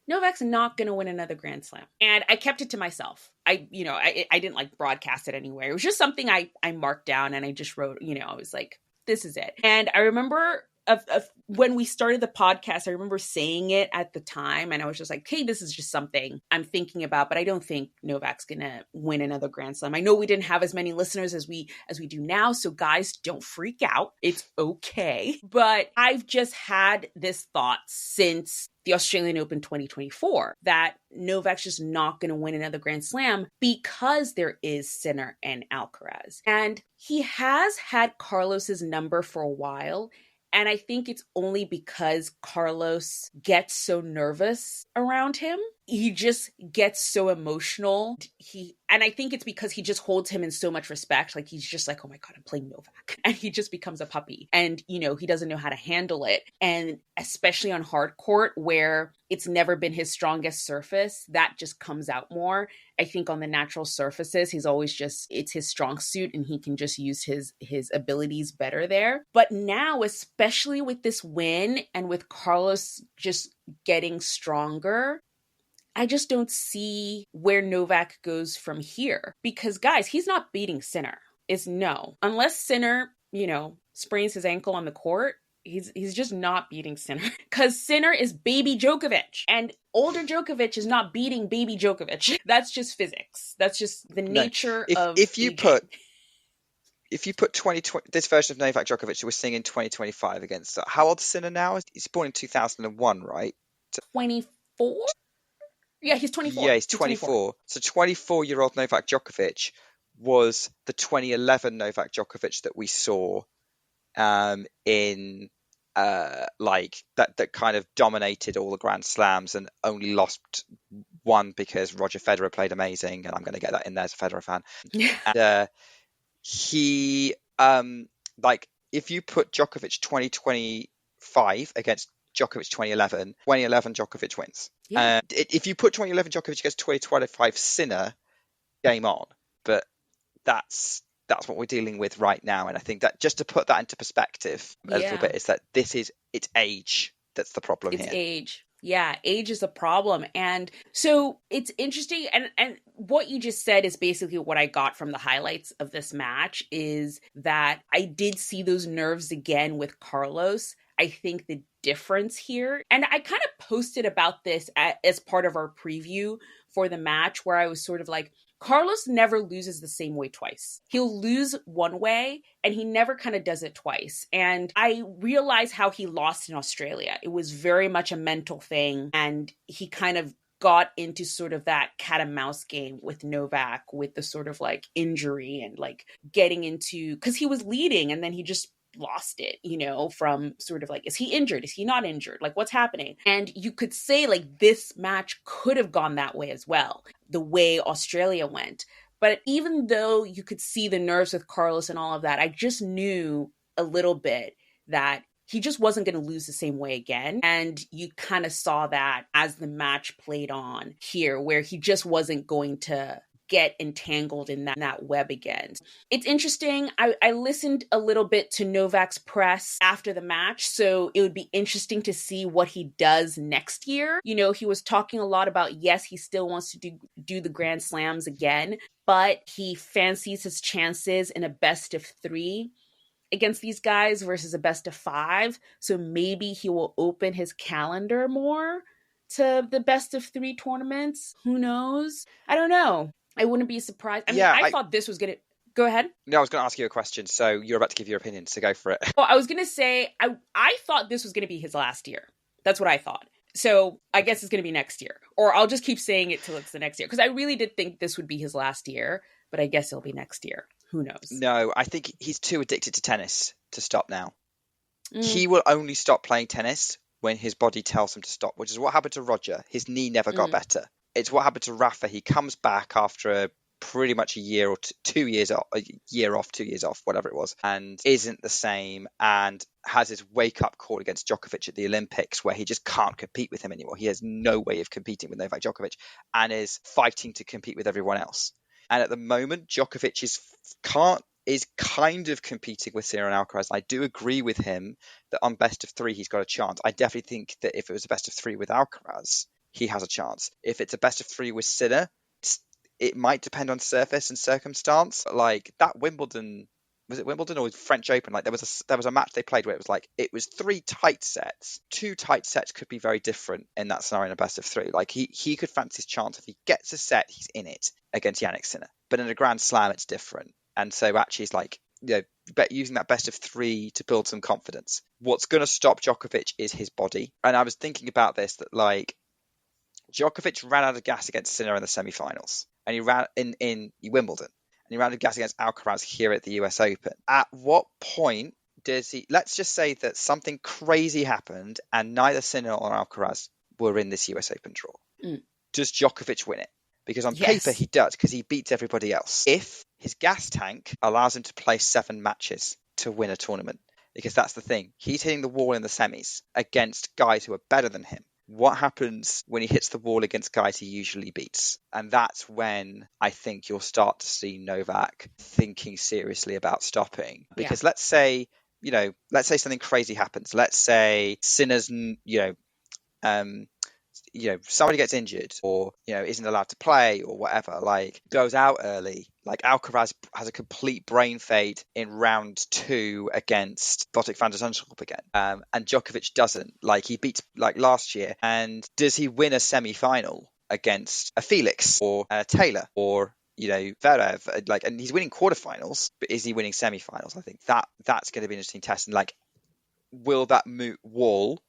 Novak's not going to win another Grand Slam. And I kept it to myself. I didn't like broadcast it anywhere. It was just something I marked down, and I just wrote, I was like, this is it. And I remember when we started the podcast, I remember saying it at the time, and I was just like, hey, this is just something I'm thinking about, but I don't think Novak's gonna win another Grand Slam. I know we didn't have as many listeners as we do now, so guys, don't freak out. It's okay. But I've just had this thought since the Australian Open 2024 that Novak's just not going to win another Grand Slam because there is Sinner and Alcaraz. And he has had Carlos's number for a while. And I think it's only because Carlos gets so nervous around him. He just gets so emotional. And I think it's because he just holds him in so much respect. Like, he's just like, oh my God, I'm playing Novak. And he just becomes a puppy. And, he doesn't know how to handle it. And especially on hard court, where it's never been his strongest surface, that just comes out more. I think on the natural surfaces, he's always it's his strong suit, and he can just use his abilities better there. But now, especially with this win and with Carlos just getting stronger, I just don't see where Novak goes from here. Because, guys, he's not beating Sinner. It's no. Unless Sinner, sprains his ankle on the court, he's just not beating Sinner. Because Sinner is baby Djokovic. And older Djokovic is not beating baby Djokovic. That's just physics. That's just the nature of if you put 2020, this version of Novak Djokovic we're seeing in 2025 against, how old is Sinner now? He's born in 2001, right? 24? Yeah, he's 24. Yeah, he's 24. So 24-year-old Novak Djokovic was the 2011 Novak Djokovic that we saw in that kind of dominated all the Grand Slams and only lost one because Roger Federer played amazing, and I'm going to get that in there as a Federer fan. And he if you put Djokovic 2025 against Djokovic 2011 Djokovic wins. Yeah. If you put 2011 Djokovic against 2025 Sinner, game on. But that's what we're dealing with right now. And I think that just to put that into perspective a little bit is that it's age that's the problem here. It's age. Yeah, age is a problem. And so it's interesting. And what you just said is basically what I got from the highlights of this match, is that I did see those nerves again with Carlos. I think the difference here, and I kind of posted about this as part of our preview for the match, where I was sort of like, Carlos never loses the same way twice. He'll lose one way and he never kind of does it twice. And I realized how he lost in Australia. It was very much a mental thing, and he kind of got into sort of that cat and mouse game with Novak, with the sort of like injury and like getting into, because he was leading and then he just lost it, from sort of like, is he injured? Is he not injured? Like, what's happening? And you could say like this match could have gone that way as well, the way Australia went. But even though you could see the nerves with Carlos and all of that, I just knew a little bit that he just wasn't going to lose the same way again. And you kind of saw that as the match played on here, where he just wasn't going to get entangled in that web again. It's interesting. I listened a little bit to Novak's press after the match, so it would be interesting to see what he does next year. He was talking a lot about, yes, he still wants to do the Grand Slams again, but he fancies his chances in a best of 3 against these guys versus a best of 5. So maybe he will open his calendar more to the best of 3 tournaments. Who knows? I don't know. I wouldn't be surprised. I thought this was going to... Go ahead. No, I was going to ask you a question. So you're about to give your opinion, so go for it. Well, I was going to say, I thought this was going to be his last year. That's what I thought. So I guess it's going to be next year. Or I'll just keep saying it till it's the next year. Because I really did think this would be his last year. But I guess it'll be next year. Who knows? No, I think he's too addicted to tennis to stop now. He will only stop playing tennis when his body tells him to stop, which is what happened to Roger. His knee never got better. It's what happened to Rafa. He comes back after pretty much a year or 2 years off, a year off, 2 years off, whatever it was, and isn't the same, and has his wake-up call against Djokovic at the Olympics where he just can't compete with him anymore. He has no way of competing with Novak Djokovic and is fighting to compete with everyone else. And at the moment, Djokovic is kind of competing with Sinner and Alcaraz. I do agree with him that on best of 3, he's got a chance. I definitely think that if it was a best of 3 with Alcaraz, he has a chance. If it's a best of 3 with Sinner, it might depend on surface and circumstance. Like that Wimbledon, was it Wimbledon or French Open? Like there was a match they played where it was 3 tight sets. 2 tight sets could be very different in that scenario in a best of 3. Like he could fancy his chance. If he gets a set, he's in it against Jannik Sinner. But in a Grand Slam, it's different. And so actually it's like, using that best of 3 to build some confidence. What's going to stop Djokovic is his body. And I was thinking about this, that like Djokovic ran out of gas against Sinner in the semifinals. And he ran in Wimbledon, and he ran out of gas against Alcaraz here at the US Open. At what point does he, let's just say that something crazy happened and neither Sinner or Alcaraz were in this US Open draw. Does Djokovic win it? Because on paper he does, because he beats everybody else. If his gas tank allows him to play 7 matches to win a tournament, because that's the thing. He's hitting the wall in the semis against guys who are better than him. What happens when he hits the wall against guys he usually beats? And that's when I think you'll start to see Novak thinking seriously about stopping. Because let's say something crazy happens. Let's say Sinner's, somebody gets injured or, isn't allowed to play or whatever, like goes out early. Like Alcaraz has a complete brain fade in round 2 against Botic van der Zandschulp again. And Djokovic doesn't. Like he beats like last year. And does he win a semi-final against a Felix or a Taylor or, Zverev? Like, and he's winning quarterfinals, but is he winning semi-finals? I think that's going to be an interesting test. And like, will that wall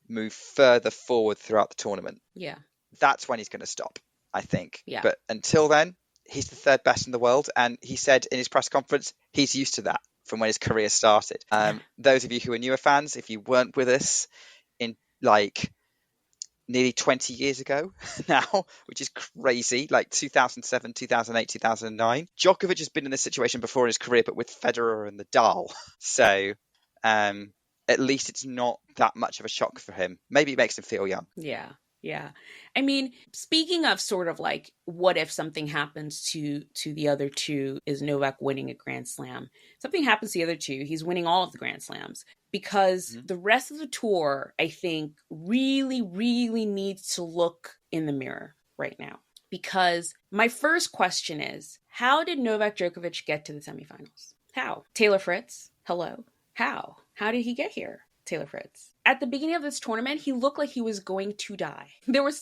move further forward throughout the tournament? Yeah. That's when he's going to stop, I think. Yeah. But until then, he's the 3rd best in the world. And he said in his press conference, he's used to that from when his career started. Those of you who are newer fans, if you weren't with us in like nearly 20 years ago now, which is crazy, like 2007, 2008, 2009, Djokovic has been in this situation before in his career, but with Federer and Nadal. So, at least it's not that much of a shock for him. Maybe it makes him feel young. Yeah. Yeah. I mean, speaking of sort of like, what if something happens to the other two? Is Novak winning a Grand Slam? Something happens to the other two, he's winning all of the Grand Slams. Because the rest of the tour, I think, really, really needs to look in the mirror right now. Because my first question is, how did Novak Djokovic get to the semifinals? How? Taylor Fritz? Hello? How? How did he get here? Taylor Fritz. At the beginning of this tournament, he looked like he was going to die. There were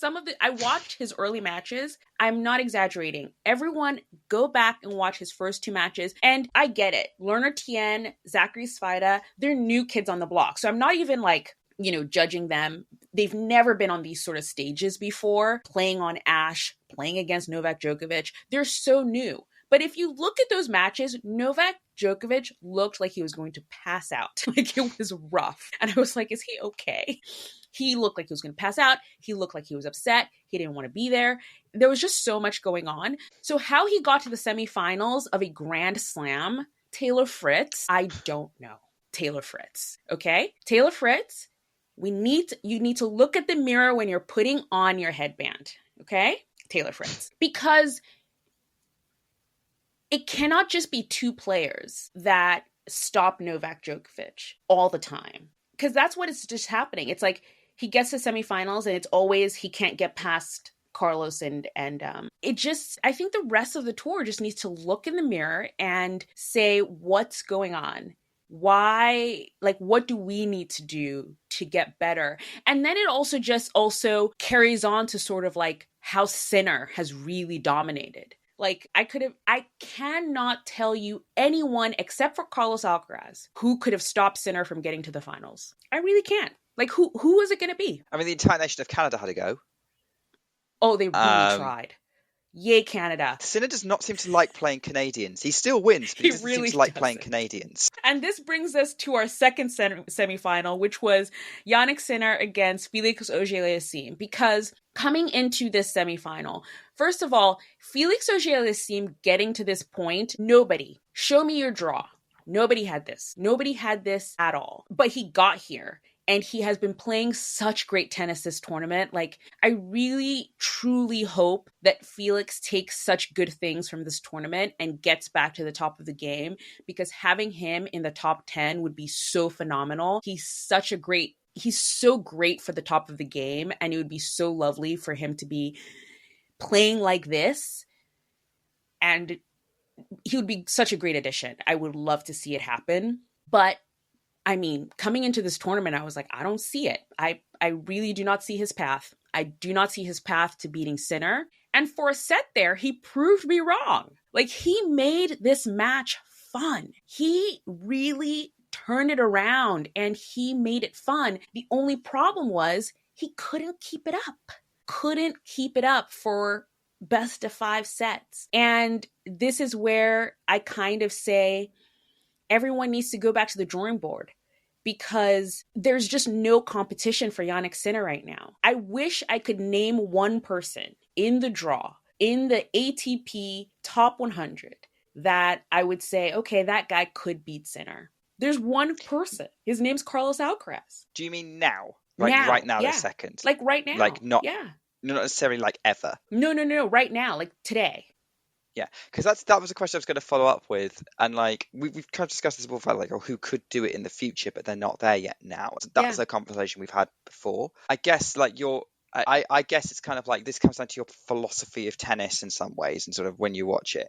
I watched his early matches. I'm not exaggerating. Everyone go back and watch his first 2 matches. And I get it. Lerner Tien, Zachary Svida, they're new kids on the block. So I'm not even like, judging them. They've never been on these sort of stages before, playing on Ash, playing against Novak Djokovic. They're so new. But if you look at those matches, Novak Djokovic looked like he was going to pass out. Like it was rough. And I was like, is he okay? He looked like he was going to pass out. He looked like he was upset. He didn't want to be there. There was just so much going on. So how he got to the semifinals of a Grand Slam, Taylor Fritz, I don't know. Taylor Fritz, okay? Taylor Fritz, you need to look at the mirror when you're putting on your headband, okay? Taylor Fritz. Because it cannot just be 2 players that stop Novak Djokovic all the time. Because that's what is just happening. It's like he gets to semifinals and it's always he can't get past Carlos and it just, I think the rest of the tour just needs to look in the mirror and say, what's going on? Why, like, what do we need to do to get better? And then it also carries on to sort of like how Sinner has really dominated. Like, I cannot tell you anyone except for Carlos Alcaraz who could have stopped Sinner from getting to the finals. I really can't. Like, who was it going to be? I mean, the entire nation of Canada had a go. Oh, they really tried. Yay, Canada. Sinner does not seem to like playing Canadians. He still wins, but he doesn't really seem to like doesn't. playing Canadians. And this brings us to our second semifinal, which was Jannik Sinner against Felix Auger-Aliassime. Because coming into this semifinal, first of all, Felix Auger-Aliassime getting to this point, nobody, show me your draw. Nobody had this. Nobody had this at all. But he got here. And he has been playing such great tennis this tournament. Like, I really, truly hope that Felix takes such good things from this tournament and gets back to the top of the game, because having him in the top 10 would be so phenomenal. He's so great for the top of the game, and it would be so lovely for him to be playing like this. And he would be such a great addition. I would love to see it happen. But I mean, coming into this tournament, I was like, I don't see it. I really do not see his path. I do not see his path to beating Sinner. And for a set there, he proved me wrong. Like, he made this match fun. He really turned it around and he made it fun. The only problem was he couldn't keep it up. Couldn't keep it up for best of 5 sets. And this is where I kind of say everyone needs to go back to the drawing board, because there's just no competition for Jannik Sinner right now. I wish I could name one person in the draw, in the ATP top 100, that I would say, okay, that guy could beat Sinner. There's one person. His name's Carlos Alcaraz. Do you mean now? Right now, yeah. this second? Like right now. Like not, yeah. Not necessarily like ever. No, right now, like today. Yeah, because that was a question I was going to follow up with, and like we've kind of discussed this before, like, who could do it in the future, but they're not there yet now. That's a conversation we've had before. I guess like I guess it's kind of like this comes down to your philosophy of tennis in some ways, and sort of when you watch it.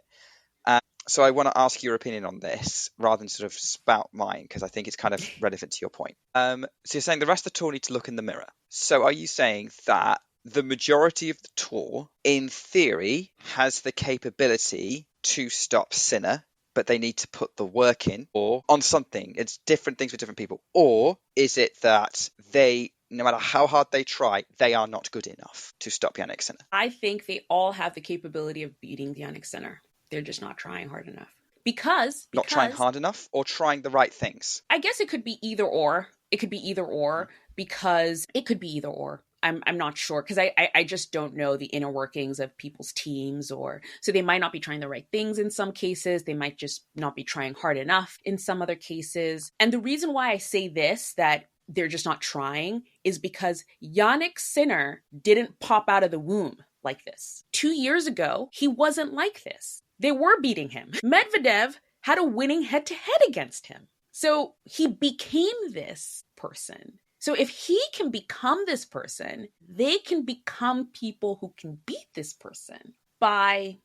So I want to ask your opinion on this rather than sort of spout mine, because I think it's kind of relevant to your point. So you're saying the rest of the tour need to look in the mirror. So are you saying that the majority of the tour, in theory, has the capability to stop Sinner, but they need to put the work in or on something? It's different things for different people. Or is it that they, no matter how hard they try, they are not good enough to stop Jannik Sinner? I think they all have the capability of beating Jannik Sinner. They're just not trying hard enough. Because not trying hard enough, or trying the right things? I guess it could be either or. It could be either or, because it could be either or. I'm not sure, because I just don't know the inner workings of people's teams, or so they might not be trying the right things in some cases. They might just not be trying hard enough in some other cases. And the reason why I say this, that they're just not trying, is because Jannik Sinner didn't pop out of the womb like this. 2 years ago, he wasn't like this. They were beating him. Medvedev had a winning head-to-head against him. So he became this person. So if he can become this person, they can become people who can beat this person by,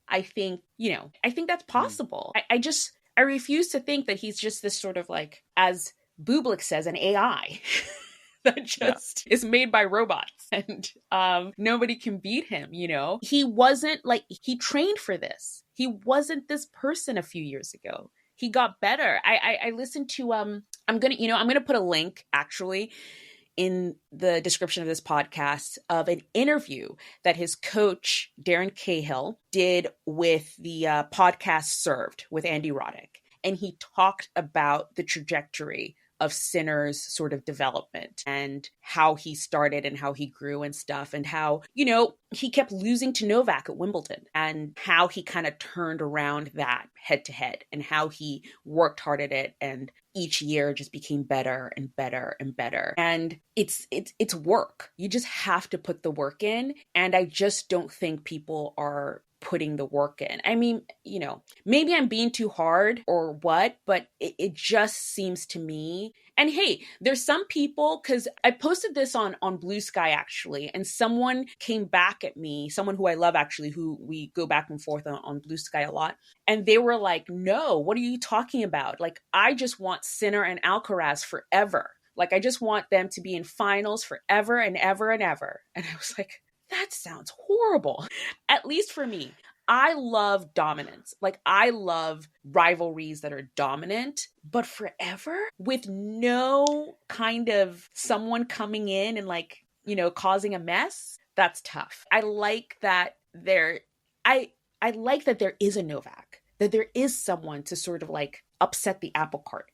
I think that's possible. I refuse to think that he's just this sort of, like, as Bublik says, an AI that just is made by robots, and nobody can beat him, He wasn't like, he trained for this. He wasn't this person a few years ago. He got better. I listened to, I'm gonna put a link actually in the description of this podcast of an interview that his coach, Darren Cahill, did with the podcast Served with Andy Roddick. And he talked about the trajectory of Sinner's sort of development and how he started and how he grew and stuff, and how, he kept losing to Novak at Wimbledon, and how he kind of turned around that head to head, and how he worked hard at it, and each year just became better and better and better. And it's work. You just have to put the work in. And I just don't think people are putting the work in. I mean, maybe I'm being too hard or what, but it just seems to me. And hey, there's some people, because I posted this on Blue Sky actually, and someone came back at me, someone who I love actually, who we go back and forth on Blue Sky a lot. And they were like, no, what are you talking about? Like, I just want Sinner and Alcaraz forever. Like, I just want them to be in finals forever and ever and ever. And I was like, that sounds horrible. At least for me. I love dominance. Like, I love rivalries that are dominant, but forever with no kind of someone coming in and, like, causing a mess. That's tough. I like that I like that there is a Novak, that there is someone to sort of like upset the apple cart,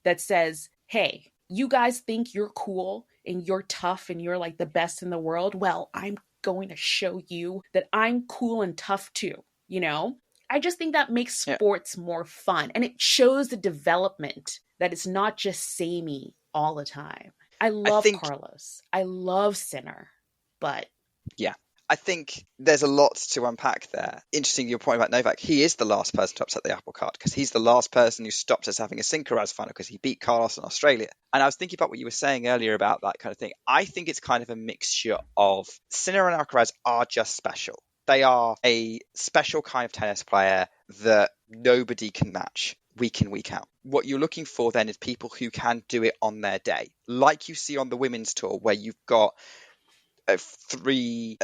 that says, hey, you guys think you're cool and you're tough and you're like the best in the world. Well, I'm going to show you that I'm cool and tough too, I just think that makes sports more fun, and it shows the development that it's not just samey all the time. I love Carlos. I love Sinner, but yeah. I think there's a lot to unpack there. Interesting, your point about Novak. He is the last person to upset the apple cart because he's the last person who stopped us having a Synchronized final because he beat Carlos in Australia. And I was thinking about what you were saying earlier about that kind of thing. I think it's kind of a mixture of Sinner and Alcaraz are just special. They are a special kind of tennis player that nobody can match week in, week out. What you're looking for then is people who can do it on their day. Like you see on the women's tour where you've got at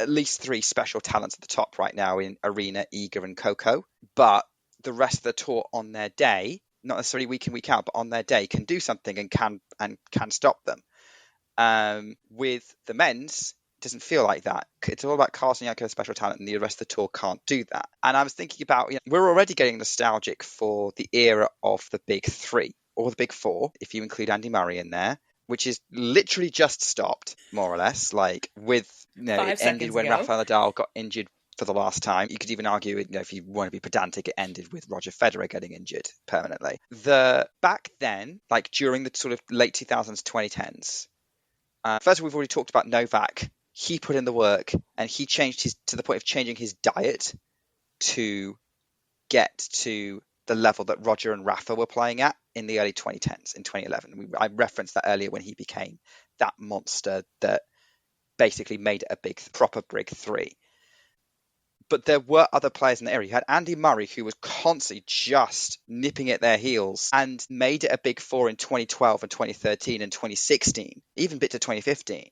least three special talents at the top right now in Aryna, Iga and Coco, but the rest of the tour on their day, not necessarily week in, week out, but on their day can do something and can stop them. With the men's, it doesn't feel like that. It's all about Carlos and Jannik's special talent, and the rest of the tour can't do that. And I was thinking about, we're already getting nostalgic for the era of the big three, or the big four, if you include Andy Murray in there, which is literally just stopped, more or less. Like with, it ended when Rafael Nadal got injured for the last time. You could even argue, if you want to be pedantic, it ended with Roger Federer getting injured permanently. Back then, like during the sort of late 2000s, 2010s, first of all, we've already talked about Novak. He put in the work and he changed to the point of changing his diet to get to the level that Roger and Rafa were playing at in the early 2010s, in 2011. I referenced that earlier when he became that monster that basically made it a proper big three. But there were other players in the area. You had Andy Murray, who was constantly just nipping at their heels and made it a big four in 2012 and 2013 and 2016, even a bit to 2015.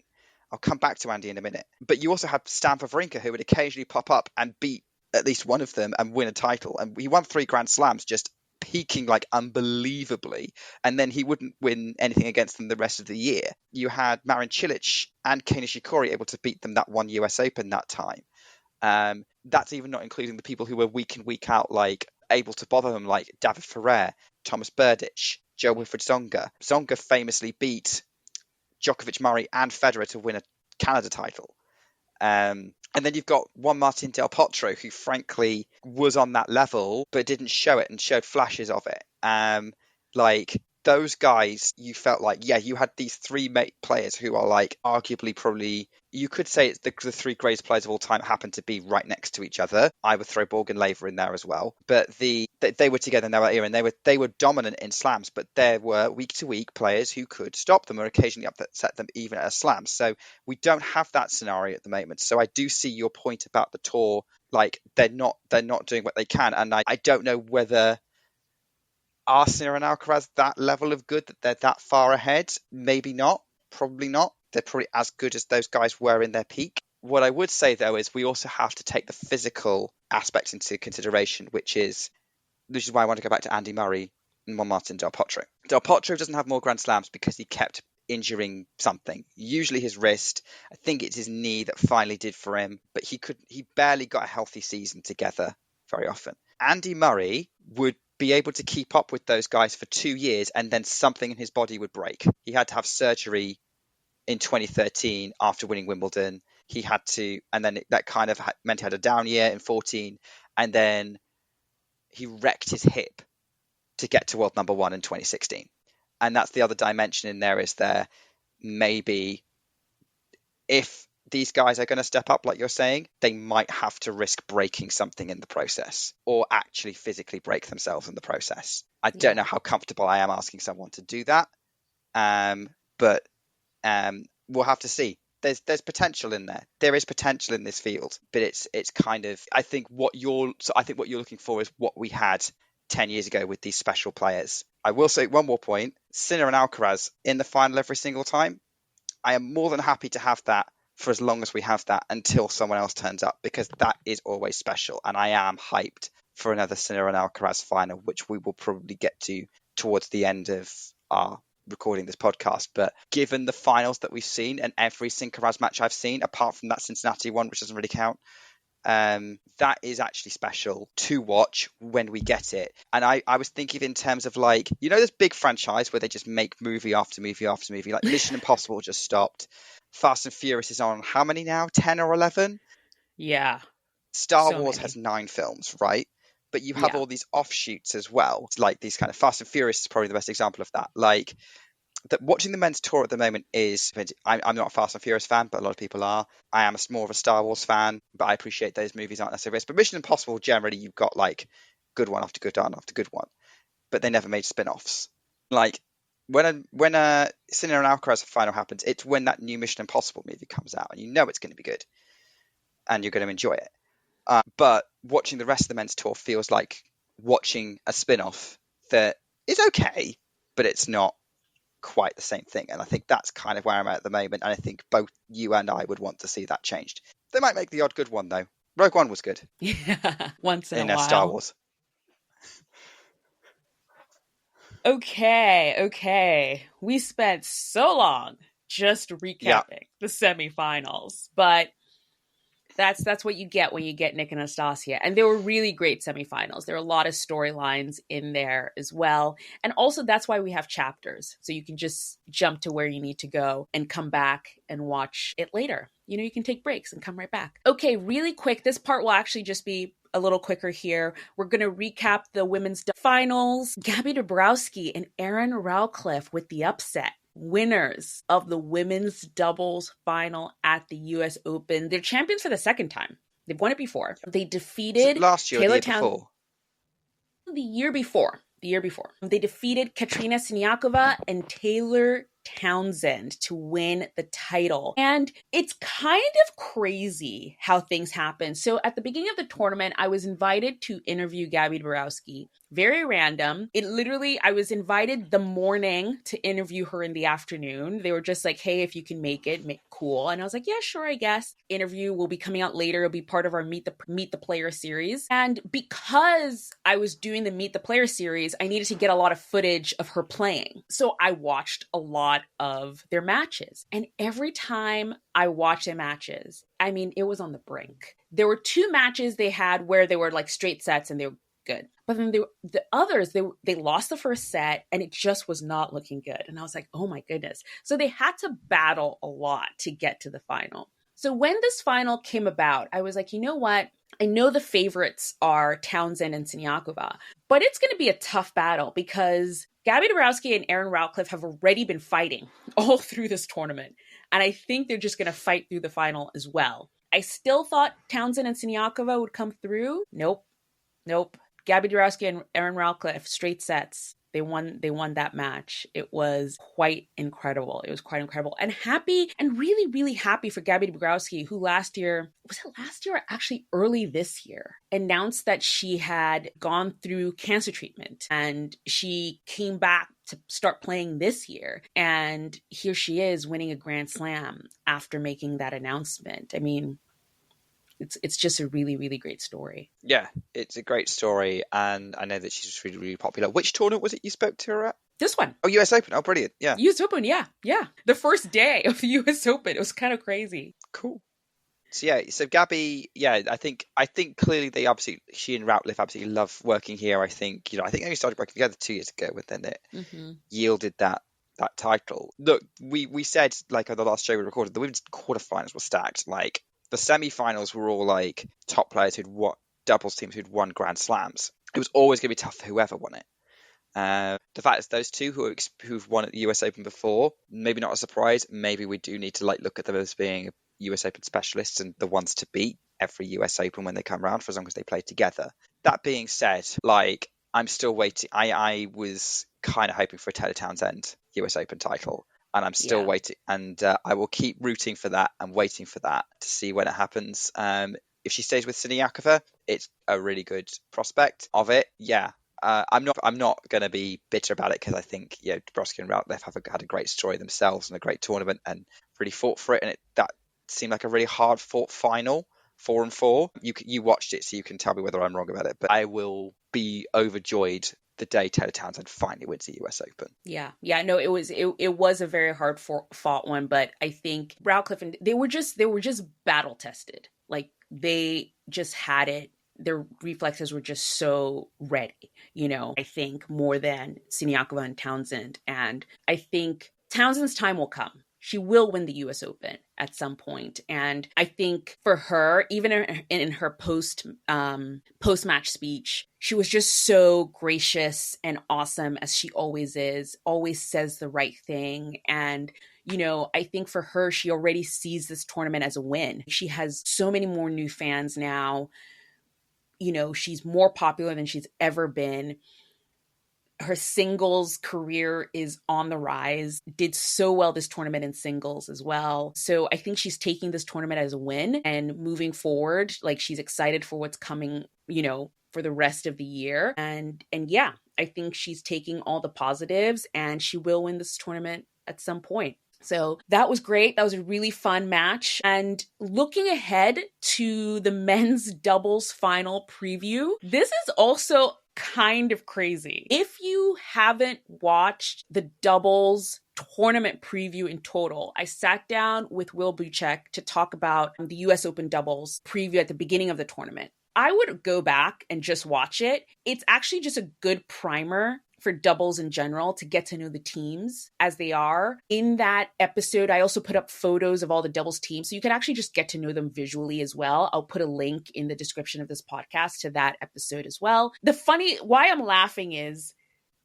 I'll come back to Andy in a minute. But you also had Stan Wawrinka, who would occasionally pop up and beat at least one of them and win a title. And he won 3 Grand Slams, just peaking like unbelievably. And then he wouldn't win anything against them the rest of the year. You had Marin Cilic and Kei Nishikori able to beat them that one US Open that time. That's even not including the people who were week in, week out, like able to bother them, like David Ferrer, Thomas Berdych, Jo-Wilfried Tsonga. Tsonga famously beat Djokovic, Murray and Federer to win a Canada title. And then you've got Juan Martín del Potro, who frankly was on that level, but didn't show it and showed flashes of it. Like those guys, you felt like, you had these 3 players who are like arguably probably, you could say it's the 3 greatest players of all time happen to be right next to each other. I would throw Borg and Laver in there as well. But they were together in their era, and they were dominant in slams, but there were week to week players who could stop them or occasionally upset them even at a slam. So we don't have that scenario at the moment. So I do see your point about the tour, like they're not doing what they can. And I don't know whether are Sinner and Alcaraz that level of good that they're that far ahead? Maybe not. Probably not. They're probably as good as those guys were in their peak. What I would say, though, is we also have to take the physical aspect into consideration, which is why I want to go back to Andy Murray and Juan Martín del Potro. Del Potro doesn't have more Grand Slams because he kept injuring something, usually his wrist. I think it's his knee that finally did for him, but he barely got a healthy season together very often. Andy Murray would be able to keep up with those guys for 2 years and then something in his body would break. He had to have surgery in 2013 after winning Wimbledon. He had to, and then that kind of meant he had a down year in 14, and then he wrecked his hip to get to world number 1 in 2016. And that's the other dimension in there, is there maybe if these guys are going to step up, like you're saying, they might have to risk breaking something in the process or actually physically break themselves in the process. I don't know how comfortable I am asking someone to do that. But we'll have to see. There's potential in there. There is potential in this field, but it's kind of, I think what you're looking for is what we had 10 years ago with these special players. I will say one more point. Sinner and Alcaraz in the final every single time. I am more than happy to have that for as long as we have that until someone else turns up, because that is always special. And I am hyped for another Sinner and Alcaraz final, which we will probably get to towards the end of our recording this podcast. But given the finals that we've seen and every Alcaraz match I've seen, apart from that Cincinnati one, which doesn't really count, that is actually special to watch when we get it. And I was thinking in terms of like, you know, this big franchise where they just make movie after movie after movie, like Mission Impossible just stopped. Fast and Furious is on how many now? 10 or 11? Yeah. Star So Wars many. has 9 films, right? But you have Yeah. all these offshoots as well. It's like these kind of Fast and Furious is probably the best example of that. Like, that watching the men's tour at the moment is, I'm not a Fast and Furious fan, but a lot of people are. I am more of a Star Wars fan, but I appreciate those movies aren't necessarily best. But Mission Impossible, generally, you've got like good one after good one after good one, but they never made spin-offs. Like when Sinner and Alcaraz final happens, it's when that new Mission Impossible movie comes out, and you know it's going to be good, and you're going to enjoy it. But watching the rest of the men's tour feels like watching a spin-off that is okay, but it's not quite the same thing. And I think that's kind of where I'm at the moment. And I think both you and I would want to see that changed. They might make the odd good one, though. Rogue One was good. Yeah, once in a while. Star Wars. Okay. We spent so long just recapping the semifinals, but that's what you get when you get Nick and Anastasia. And they were really great semifinals. There are a lot of storylines in there as well. And also that's why we have chapters. So you can just jump to where you need to go and come back and watch it later. You know, you can take breaks and come right back. Okay, really quick. This part will actually just be a little quicker here. We're going to recap the women's finals. Gabby Dabrowski and Aryna Sabalenka with the upset. Winners of the women's doubles final at the US Open. They're champions for the second time. They've won it before. They defeated last year, Taylor the year before. The year before. They defeated Katrina Siniakova and Taylor Townsend to win the title. And it's kind of crazy how things happen. So at the beginning of the tournament, I was invited to interview Gabby Dabrowski. Very random. I was invited the morning to interview her in the afternoon. They were just like, hey, if you can make it, cool. And I was like, yeah, sure, I guess. Interview will be coming out later. It'll be part of our Meet the Player series. And because I was doing the Meet the Player series, I needed to get a lot of footage of her playing. So I watched a lot of their matches. And every time I watched their matches, I mean, it was on the brink. There were 2 matches they had where they were like straight sets and they were good. But then the others, they lost the first set and it just was not looking good. And I was like, oh my goodness. So they had to battle a lot to get to the final. So when this final came about, I was like, you know what? I know the favorites are Townsend and Siniakova, but it's going to be a tough battle because Gabby Dabrowski and Aryna Sabalenka have already been fighting all through this tournament. And I think they're just going to fight through the final as well. I still thought Townsend and Siniakova would come through. Nope. Gabby Dabrowski and Aryna Sabalenka, straight sets. They won that match. It was quite incredible. And happy and really, really happy for Gabby Dabrowski, who last year or actually early this year, announced that she had gone through cancer treatment and she came back to start playing this year. And here she is winning a Grand Slam after making that announcement. I mean, it's just a really, really great story. Yeah, it's a great story, and I know that she's just really, really popular. Which tournament was it you spoke to her at? This one. Oh, US Open. Oh, brilliant. Yeah. US Open, yeah. The first day of the US Open. It was kind of crazy. Cool. So Gabby, I think clearly she and Routliffe absolutely love working here. I think they only started working together 2 years ago, but then it yielded that title. Look, we said, like, on the last show we recorded, the women's quarterfinals were stacked. Like, the semi-finals were all like top players doubles teams who'd won Grand Slams. It was always going to be tough for whoever won it. The fact is those two who've won at the US Open before, maybe not a surprise. Maybe we do need to look at them as being US Open specialists and the ones to beat every US Open when they come around, for as long as they play together. That being said, I'm still waiting. I was kind of hoping for a Taylor Townsend US Open title. And I'm still waiting, and I will keep rooting for that and waiting for that to see when it happens. If she stays with Siniakova, it's a really good prospect of it. Yeah, I'm not going to be bitter about it because I think Dabrowski and Routliffe have had a great story themselves and a great tournament and really fought for it. And that seemed like a really hard fought final, 4-4. You watched it, so you can tell me whether I'm wrong about it. But I will be overjoyed the day Taylor Townsend finally wins the US Open. Yeah. No, it was a very hard fought one, but I think Routliffe and they were just battle tested. Like they just had it. Their reflexes were just so ready, I think more than Siniakova and Townsend. And I think Townsend's time will come. She will win the US Open at some point. And I think for her, even in her post-match speech, she was just so gracious and awesome, as she always is, always says the right thing. And I think for her, she already sees this tournament as a win. She has so many more new fans now. She's more popular than she's ever been. Her singles career is on the rise, did so well this tournament in singles as well. So I think she's taking this tournament as a win and moving forward. Like she's excited for what's coming, for the rest of the year. And yeah, I think she's taking all the positives and she will win this tournament at some point. So that was great. That was a really fun match. And looking ahead to the men's doubles final preview, this is also kind of crazy. If you haven't watched the doubles tournament preview in total, I sat down with Will Buchek to talk about the US Open doubles preview at the beginning of the tournament. I would go back and just watch it. It's actually just a good primer for doubles in general to get to know the teams as they are. In that episode, I also put up photos of all the doubles teams, so you can actually just get to know them visually as well. I'll put a link in the description of this podcast to that episode as well. Why I'm laughing is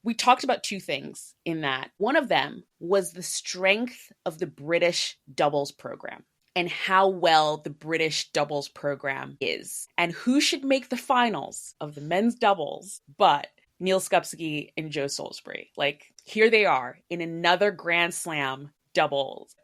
we talked about two things in that. One of them was the strength of the British doubles program and how well the British doubles program is, and who should make the finals of the men's doubles but Neil Skupski and Joe Salisbury. Like, here they are in another Grand Slam doubles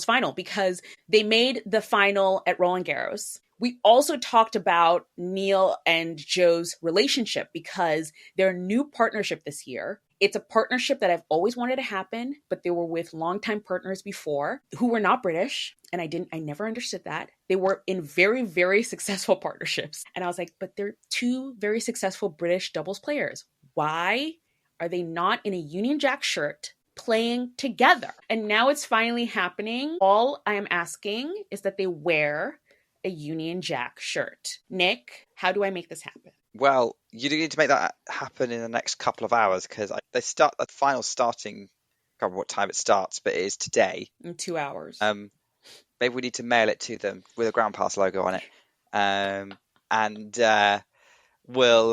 final, because they made the final at Roland Garros. We also talked about Neil and Joe's relationship, because their new partnership this year, it's a partnership that I've always wanted to happen, but they were with longtime partners before who were not British. And I never understood that. They were in very, very successful partnerships. And I was like, but they're two very successful British doubles players. Why are they not in a Union Jack shirt playing together? And now it's finally happening. All I am asking is that they wear a Union Jack shirt. Nick, how do I make this happen? Well, you do need to make that happen in the next couple of hours, because they start the final starting. I can't remember what time it starts, but it is today. In 2 hours. Maybe we need to mail it to them with a Ground Pass logo on it. We'll,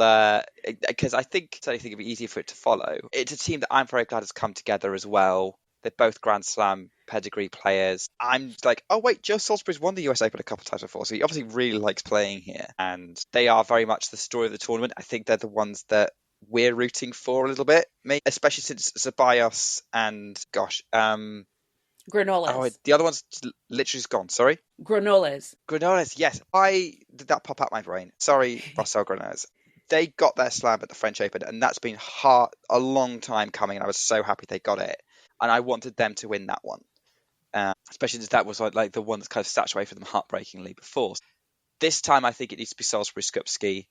because I think it'd be easier for it to follow. It's a team that I'm very glad has come together as well. They're both Grand Slam pedigree players. I'm like, oh wait, Joe Salisbury's won the US Open a couple of times before, so he obviously really likes playing here. And they are very much the story of the tournament. I think they're the ones that we're rooting for a little bit, especially since Ceballos and Granollers. Oh, the other one's literally gone. Sorry? Granollers, yes. Why did that pop out my brain? Sorry, Marcel Granollers. They got their slam at the French Open, and that's been a long time coming, and I was so happy they got it. And I wanted them to win that one, especially since that was like the one that's kind of snatched away from them heartbreakingly before. This time, I think it needs to be Salisbury Skupski.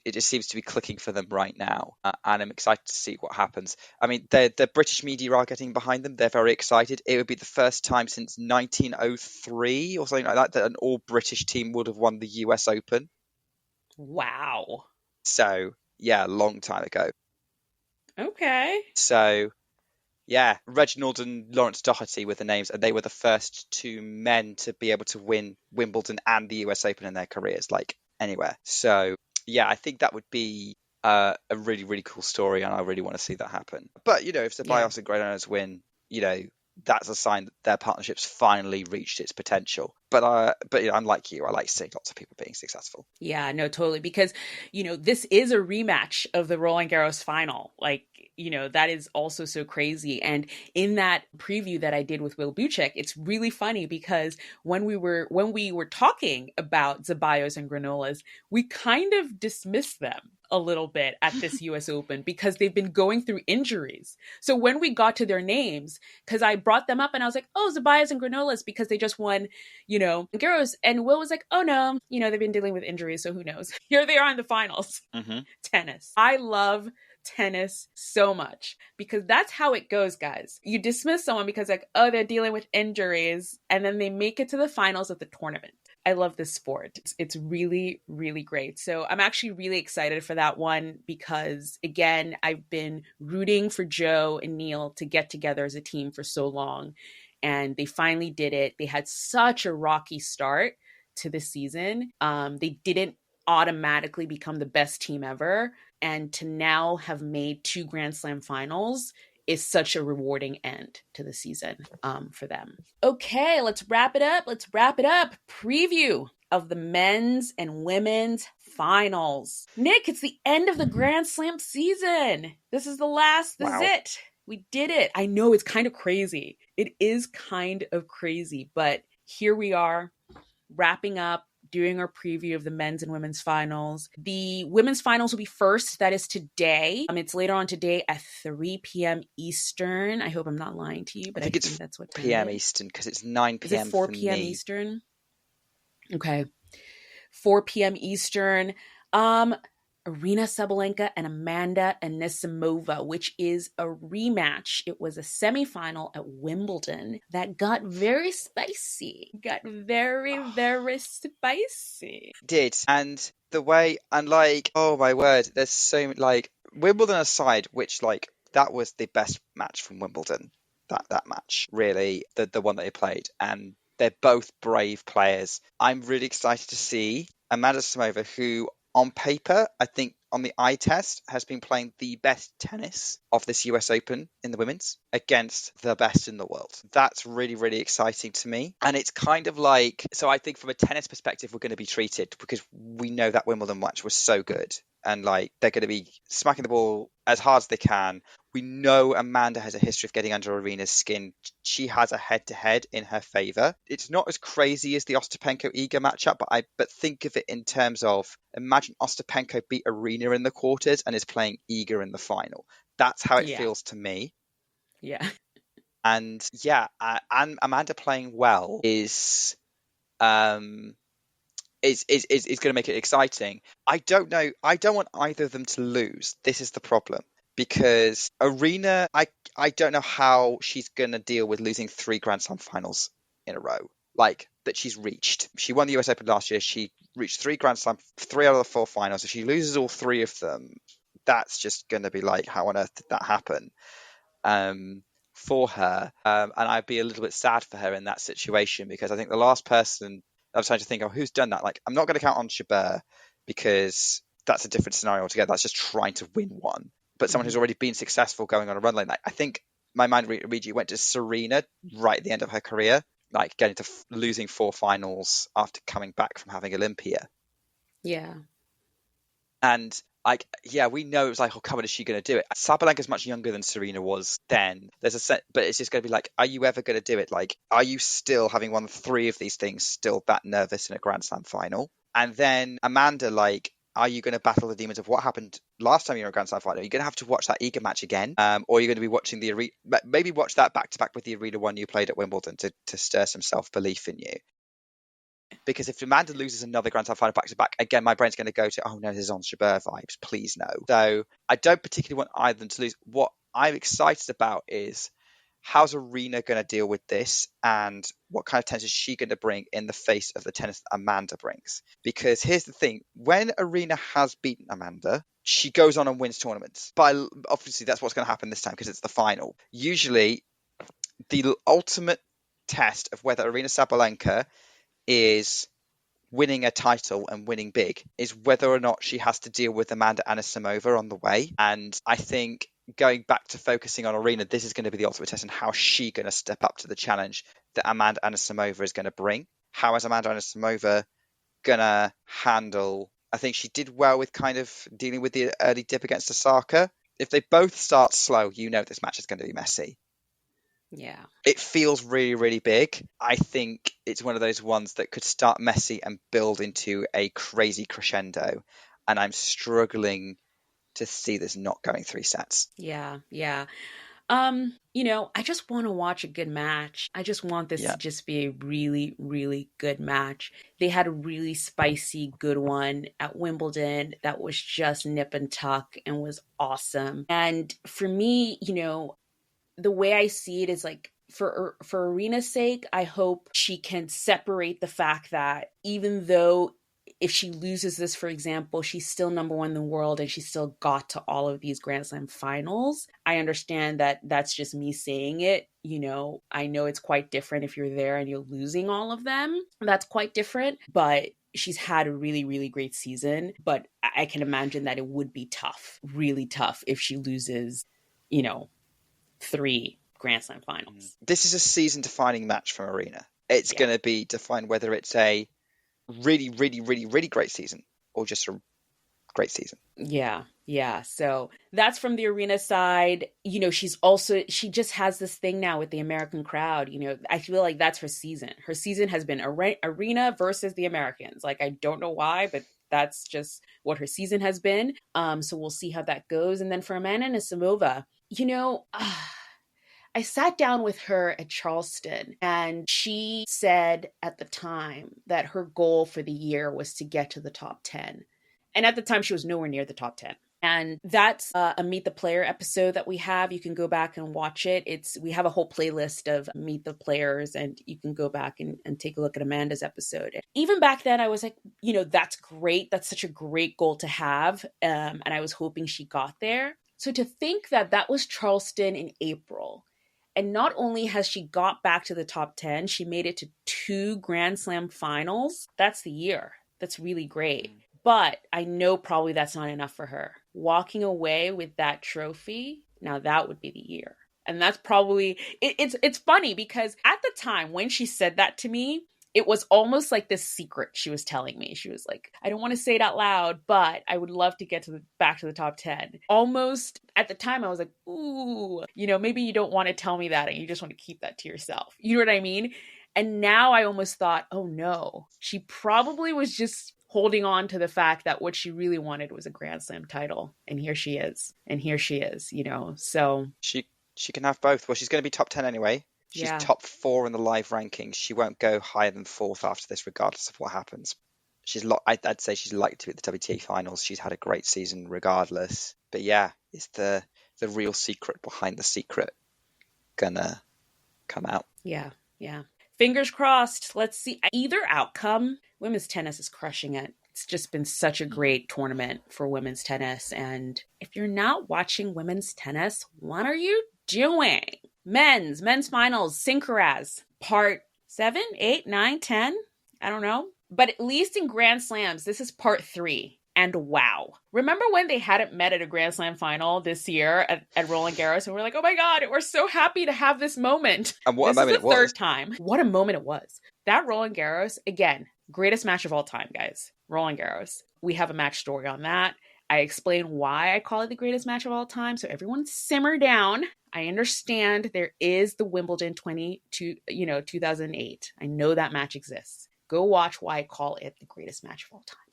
It just seems to be clicking for them right now, and I'm excited to see what happens. I mean, the British media are getting behind them. They're very excited. It would be the first time since 1903 or something like that that an all-British team would have won the US Open. Wow. So, yeah, a long time ago. Okay. So, yeah, Reginald and Lawrence Doherty were the names, and they were the first two men to be able to win Wimbledon and the US Open in their careers, like anywhere. So, yeah, I think that would be a really, really cool story, and I really want to see that happen. But, if Ceballos and Granollers win, that's a sign that their partnership's finally reached its potential. But unlike you, I like seeing lots of people being successful. Yeah, no, totally. Because, this is a rematch of the Roland Garros final. Like, that is also so crazy. And in that preview that I did with Will Buchek, it's really funny because when we were talking about Zeballos and Granollers, we kind of dismissed them a little bit at this US Open because they've been going through injuries. So when we got to their names, because I brought them up and I was like, oh, Zeballos and Granollers, because they just won, Garros. And Will was like, oh no, they've been dealing with injuries, so who knows? Here they are in the finals. Mm-hmm. Tennis. I love tennis so much because that's how it goes, guys. You dismiss someone because they're dealing with injuries, and then they make it to the finals of the tournament. I love this sport. It's really, really great. So I'm actually really excited for that one because, again, I've been rooting for Joe and Neil to get together as a team for so long, and they finally did it. They had such a rocky start to the season. They didn't automatically become the best team ever, and to now have made 2 Grand Slam finals is such a rewarding end to the season for them. Okay, let's wrap it up. Preview of the men's and women's finals. Nick, it's the end of the Grand Slam season. This is the last. This is it. We did it. I know it's kind of crazy. It is kind of crazy, but here we are wrapping up, doing our preview of the men's and women's finals. The women's finals will be first. That is today. It's later on today at 3 p.m. Eastern. I hope I'm not lying to you, but I think that's what p.m. Eastern because it's 9 p.m. Is it 4 p.m. Eastern? Okay. 4 p.m. Eastern. Aryna Sabalenka and Amanda Anisimova, which is a rematch. It was a semifinal at Wimbledon that got very spicy. Very spicy. It did. And the way, oh my word, there's so, Wimbledon aside, which, that was the best match from Wimbledon. That match, really, the one that they played. And they're both brave players. I'm really excited to see Amanda Anisimova, who, on paper, I think on the eye test, has been playing the best tennis of this US Open in the women's against the best in the world. That's really, really exciting to me. And it's kind of so I think from a tennis perspective, we're going to be treated because we know that Wimbledon match was so good. And they're going to be smacking the ball as hard as they can. We know Amanda has a history of getting under Aryna's skin. She has a head-to-head in her favour. It's not as crazy as the Ostapenko-Iga matchup, but think of it in terms of, imagine Ostapenko beat Aryna in the quarters and is playing Iga in the final. That's how it feels to me. Yeah. And and Amanda playing well is going to make it exciting. I don't know. I don't want either of them to lose. This is the problem. Because Aryna, I don't know how she's going to deal with losing 3 Grand Slam finals in a row. That she's reached. She won the US Open last year. She reached 3 Grand Slam, 3 out of the 4 finals. If she loses all 3 of them, that's just going to be how on earth did that happen for her? And I'd be a little bit sad for her in that situation because I think the last person I was trying to think of who's done that. I'm not going to count on Jabeur because that's a different scenario altogether. That's just trying to win one. But someone who's already been successful going on a run like that. I think my mind immediately went to Serena right at the end of her career, getting to losing 4 finals after coming back from having Olympia. Yeah. And we know it was oh, come on, is she going to do it? Sabalenka's much younger than Serena was then. There's a set, but it's just going to be are you ever going to do it? Are you still, having won 3 of these things, still that nervous in a Grand Slam final? And then Amanda, are you going to battle the demons of what happened last time you were in a Grand Slam final? Are you going to have to watch that Iga match again? Or are you going to be watching the Aryna, maybe watch that back-to-back with the Aryna one you played at Wimbledon to stir some self-belief in you? Because if Amanda loses another Grand Slam final back-to-back, again, my brain's going to go to, oh no, this is on Jabeur vibes, please no. So I don't particularly want either of them to lose. What I'm excited about is, how's Aryna going to deal with this, and what kind of tennis is she going to bring in the face of the tennis that Amanda brings? Because here's the thing, when Aryna has beaten Amanda, she goes on and wins tournaments. But obviously that's what's going to happen this time because it's the final. Usually the ultimate test of whether Aryna Sabalenka is winning a title and winning big is whether or not she has to deal with Amanda Anisimova on the way. And I think going back to focusing on Aryna, this is going to be the ultimate test, and how she going to step up to the challenge that Amanda Anisimova is going to bring. How is Amanda Anisimova going to handle? I think she did well with kind of dealing with the early dip against Osaka. if they both start slow, this match is going to be messy. Yeah. It feels really, really big. I think it's one of those ones that could start messy and build into a crazy crescendo. And I'm struggling to see this not going 3 sets. Yeah. I just want to watch a good match. I just want this to just be a really, really good match. They had a really spicy, good one at Wimbledon that was just nip and tuck and was awesome. And for me, the way I see it is like, for Aryna's sake, I hope she can separate the fact that even though if she loses this, for example, she's still number one in the world and she still got to all of these Grand Slam finals. I understand that that's just me saying it. I know it's quite different if you're there and you're losing all of them. That's quite different, but she's had a really, really great season. But I can imagine that it would be tough, really tough, if she loses, 3 Grand Slam finals. This is a season-defining match for Aryna. It's going to be defined whether it's a really, really, really, really great season or just a great season. Yeah. So that's from the Aryna side. She just has this thing now with the American crowd. I feel like that's her season. Her season has been Aryna versus the Americans. Like, I don't know why, but that's just what her season has been. So we'll see how that goes. And then for Amanda Anisimova, I sat down with her at Charleston and she said at the time that her goal for the year was to get to the top 10. And at the time she was nowhere near the top 10. And that's a Meet the Player episode that we have. You can go back and watch it. We have a whole playlist of Meet the Players and you can go back and take a look at Amanda's episode. Even back then I was like, that's great. That's such a great goal to have. And I was hoping she got there. So to think that was Charleston in April. And not only has she got back to the top 10, she made it to 2 Grand Slam finals. That's the year. That's really great. But I know probably that's not enough for her. Walking away with that trophy, now that would be the year. And that's probably, it's funny because at the time when she said that to me, it was almost like this secret she was telling me. She was like, I don't want to say it out loud, but I would love to get back to the top 10. Almost at the time, I was like, ooh, maybe you don't want to tell me that and you just want to keep that to yourself. You know what I mean? And now I almost thought, oh no, she probably was just holding on to the fact that what she really wanted was a Grand Slam title. And here she is. So. She can have both. Well, she's going to be top 10 anyway. She's top 4 in the live rankings. She won't go higher than 4th after this, regardless of what happens. I'd say she's likely to be at the WTA finals. She's had a great season regardless. But yeah, is the real secret behind the secret gonna come out? Yeah. Fingers crossed. Let's see. Either outcome, women's tennis is crushing it. It's just been such a great tournament for women's tennis. And if you're not watching women's tennis, what are you doing? Men's finals, Synchroaz, part 7, 8, 9, 10. I don't know. But at least in Grand Slams, this is part 3. And wow. Remember when they hadn't met at a Grand Slam final this year at Roland Garros? And we're like, oh my God, we're so happy to have this moment. And what this a moment is the third time. What a moment it was. That Roland Garros, again, greatest match of all time, guys. Roland Garros. We have a match story on that. I explain why I call it the greatest match of all time. So everyone simmer down. I understand there is the Wimbledon 2008. I know that match exists. Go watch why I call it the greatest match of all time.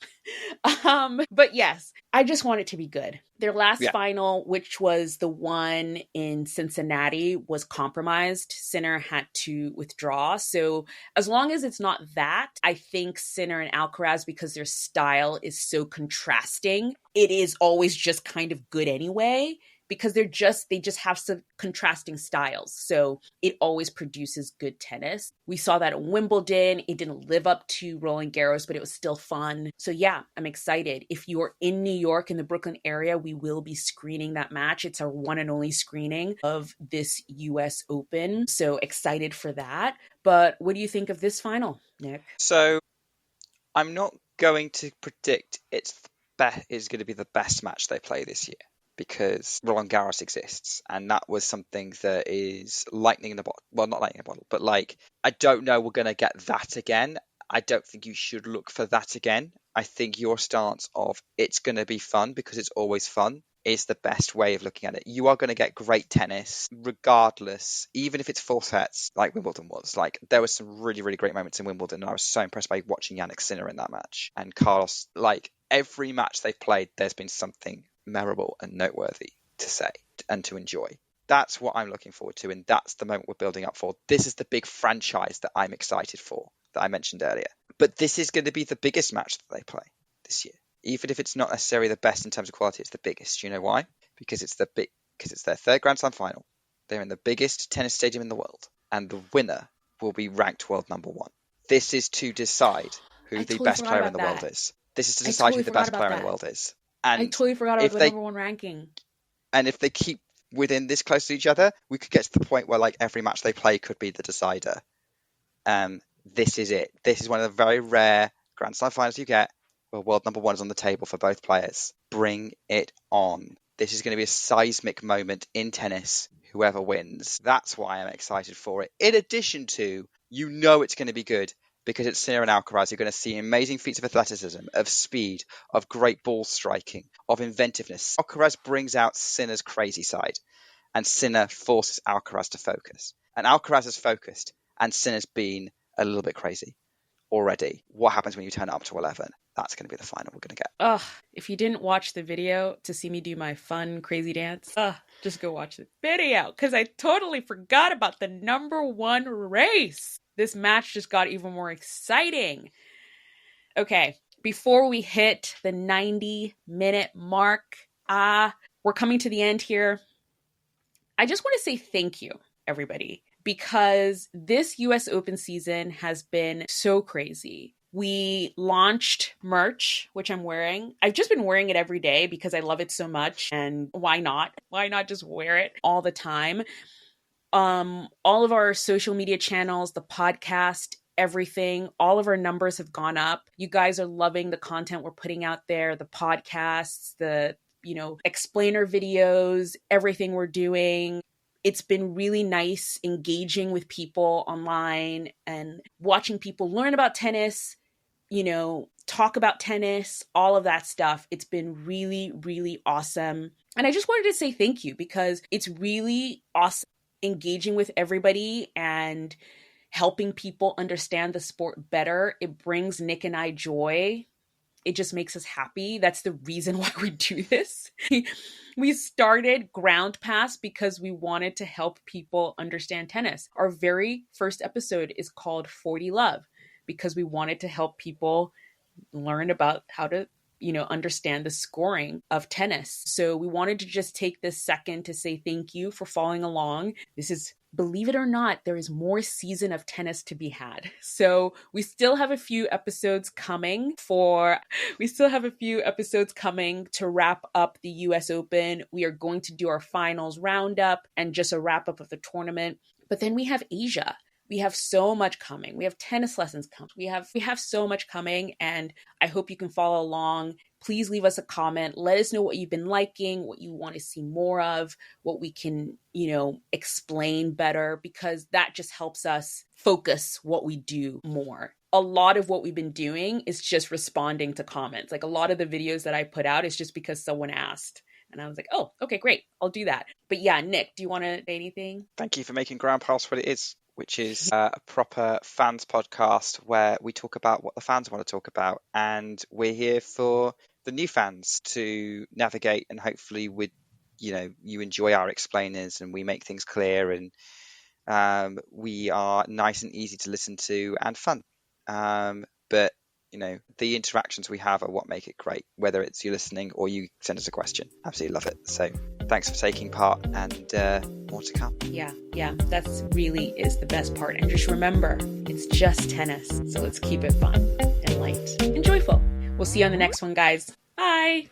But yes, I just want it to be good. Their last final, which was the one in Cincinnati, was compromised. Sinner had to withdraw. So as long as it's not that, I think Sinner and Alcaraz, because their style is so contrasting, it is always just kind of good anyway. Because they just have some contrasting styles. So it always produces good tennis. We saw that at Wimbledon. It didn't live up to Roland Garros, but it was still fun. So yeah, I'm excited. If you're in New York, in the Brooklyn area, we will be screening that match. It's our one and only screening of this US Open. So excited for that. But what do you think of this final, Nick? So I'm not going to predict it's going to be the best match they play this year, because Roland Garros exists, and that was something that is lightning in the bottle. Well, not lightning in the bottle, but I don't know we're going to get that again. I don't think you should look for that again. I think your stance of it's going to be fun because it's always fun is the best way of looking at it. You are going to get great tennis regardless, even if it's 4 sets like Wimbledon was. Like, there were some really, really great moments in Wimbledon, and I was so impressed by watching Jannik Sinner in that match. And Carlos, like, every match they've played, there's been something memorable and noteworthy to say and to enjoy. That's what I'm looking forward to, and that's the moment we're building up for. This is the big franchise that I'm excited for, that I mentioned earlier. But this is going to be the biggest match that they play this year. Even if it's not necessarily the best in terms of quality, it's the biggest. You know why? Because it's their third Grand Slam final. They're in the biggest tennis stadium in the world, and the winner will be ranked world number 1. This is to decide who the best player in the world is. This is to decide who the best player in the world is. And I totally forgot about the number 1 ranking. And if they keep within this close to each other, we could get to the point where, like, every match they play could be the decider. This is it. This is one of the very rare Grand Slam finals you get where world number 1 is on the table for both players. Bring it on. This is going to be a seismic moment in tennis, whoever wins. That's why I'm excited for it. In addition to, you know it's going to be good because it's Sinner and Alcaraz. You're going to see amazing feats of athleticism, of speed, of great ball striking, of inventiveness. Alcaraz brings out Sinner's crazy side, and Sinner forces Alcaraz to focus. And Alcaraz is focused, and Sinner's been a little bit crazy already. What happens when you turn it up to 11? That's going to be the final we're going to get. If you didn't watch the video to see me do my fun, crazy dance, just go watch the video, because I totally forgot about the number 1 race. This match just got even more exciting. Okay, before we hit the 90-minute mark, we're coming to the end here. I just want to say thank you, everybody, because this US Open season has been so crazy. We launched merch, which I'm wearing. I've just been wearing it every day because I love it so much. And why not? Why not just wear it all the time? All of our social media channels, the podcast, everything, all of our numbers have gone up. You guys are loving the content we're putting out there, the podcasts, the, explainer videos, everything we're doing. It's been really nice engaging with people online and watching people learn about tennis, talk about tennis, all of that stuff. It's been really, really awesome. And I just wanted to say thank you because it's really awesome engaging with everybody and helping people understand the sport better. It brings Nick and I joy. It just makes us happy. That's the reason why we do this. We started Ground Pass because we wanted to help people understand tennis. Our very first episode is called 40 Love because we wanted to help people learn about how to, understand the scoring of tennis. So we wanted to just take this second to say thank you for following along. This is, believe it or not, there is more season of tennis to be had. So we still have a few episodes coming to wrap up the US Open. We are going to do our finals roundup and just a wrap up of the tournament. But then we have Asia. We have so much coming. We have tennis lessons coming. We have so much coming, and I hope you can follow along. Please leave us a comment. Let us know what you've been liking, what you want to see more of, what we can, explain better, because that just helps us focus what we do more. A lot of what we've been doing is just responding to comments. Like a lot of the videos that I put out is just because someone asked. And I was like, oh, okay, great. I'll do that. But yeah, Nick, do you want to say anything? Thank you for making Ground Pass what it is, which is a proper fans podcast where we talk about what the fans want to talk about. And we're here for the new fans to navigate, and hopefully you enjoy our explainers and we make things clear, and we are nice and easy to listen to and fun. But the interactions we have are what make it great, whether it's you listening or you send us a question. Absolutely love it. So thanks for taking part, and more to come. Yeah, that's really is the best part. And just remember, it's just tennis. So let's keep it fun and light and joyful. We'll see you on the next one, guys. Bye.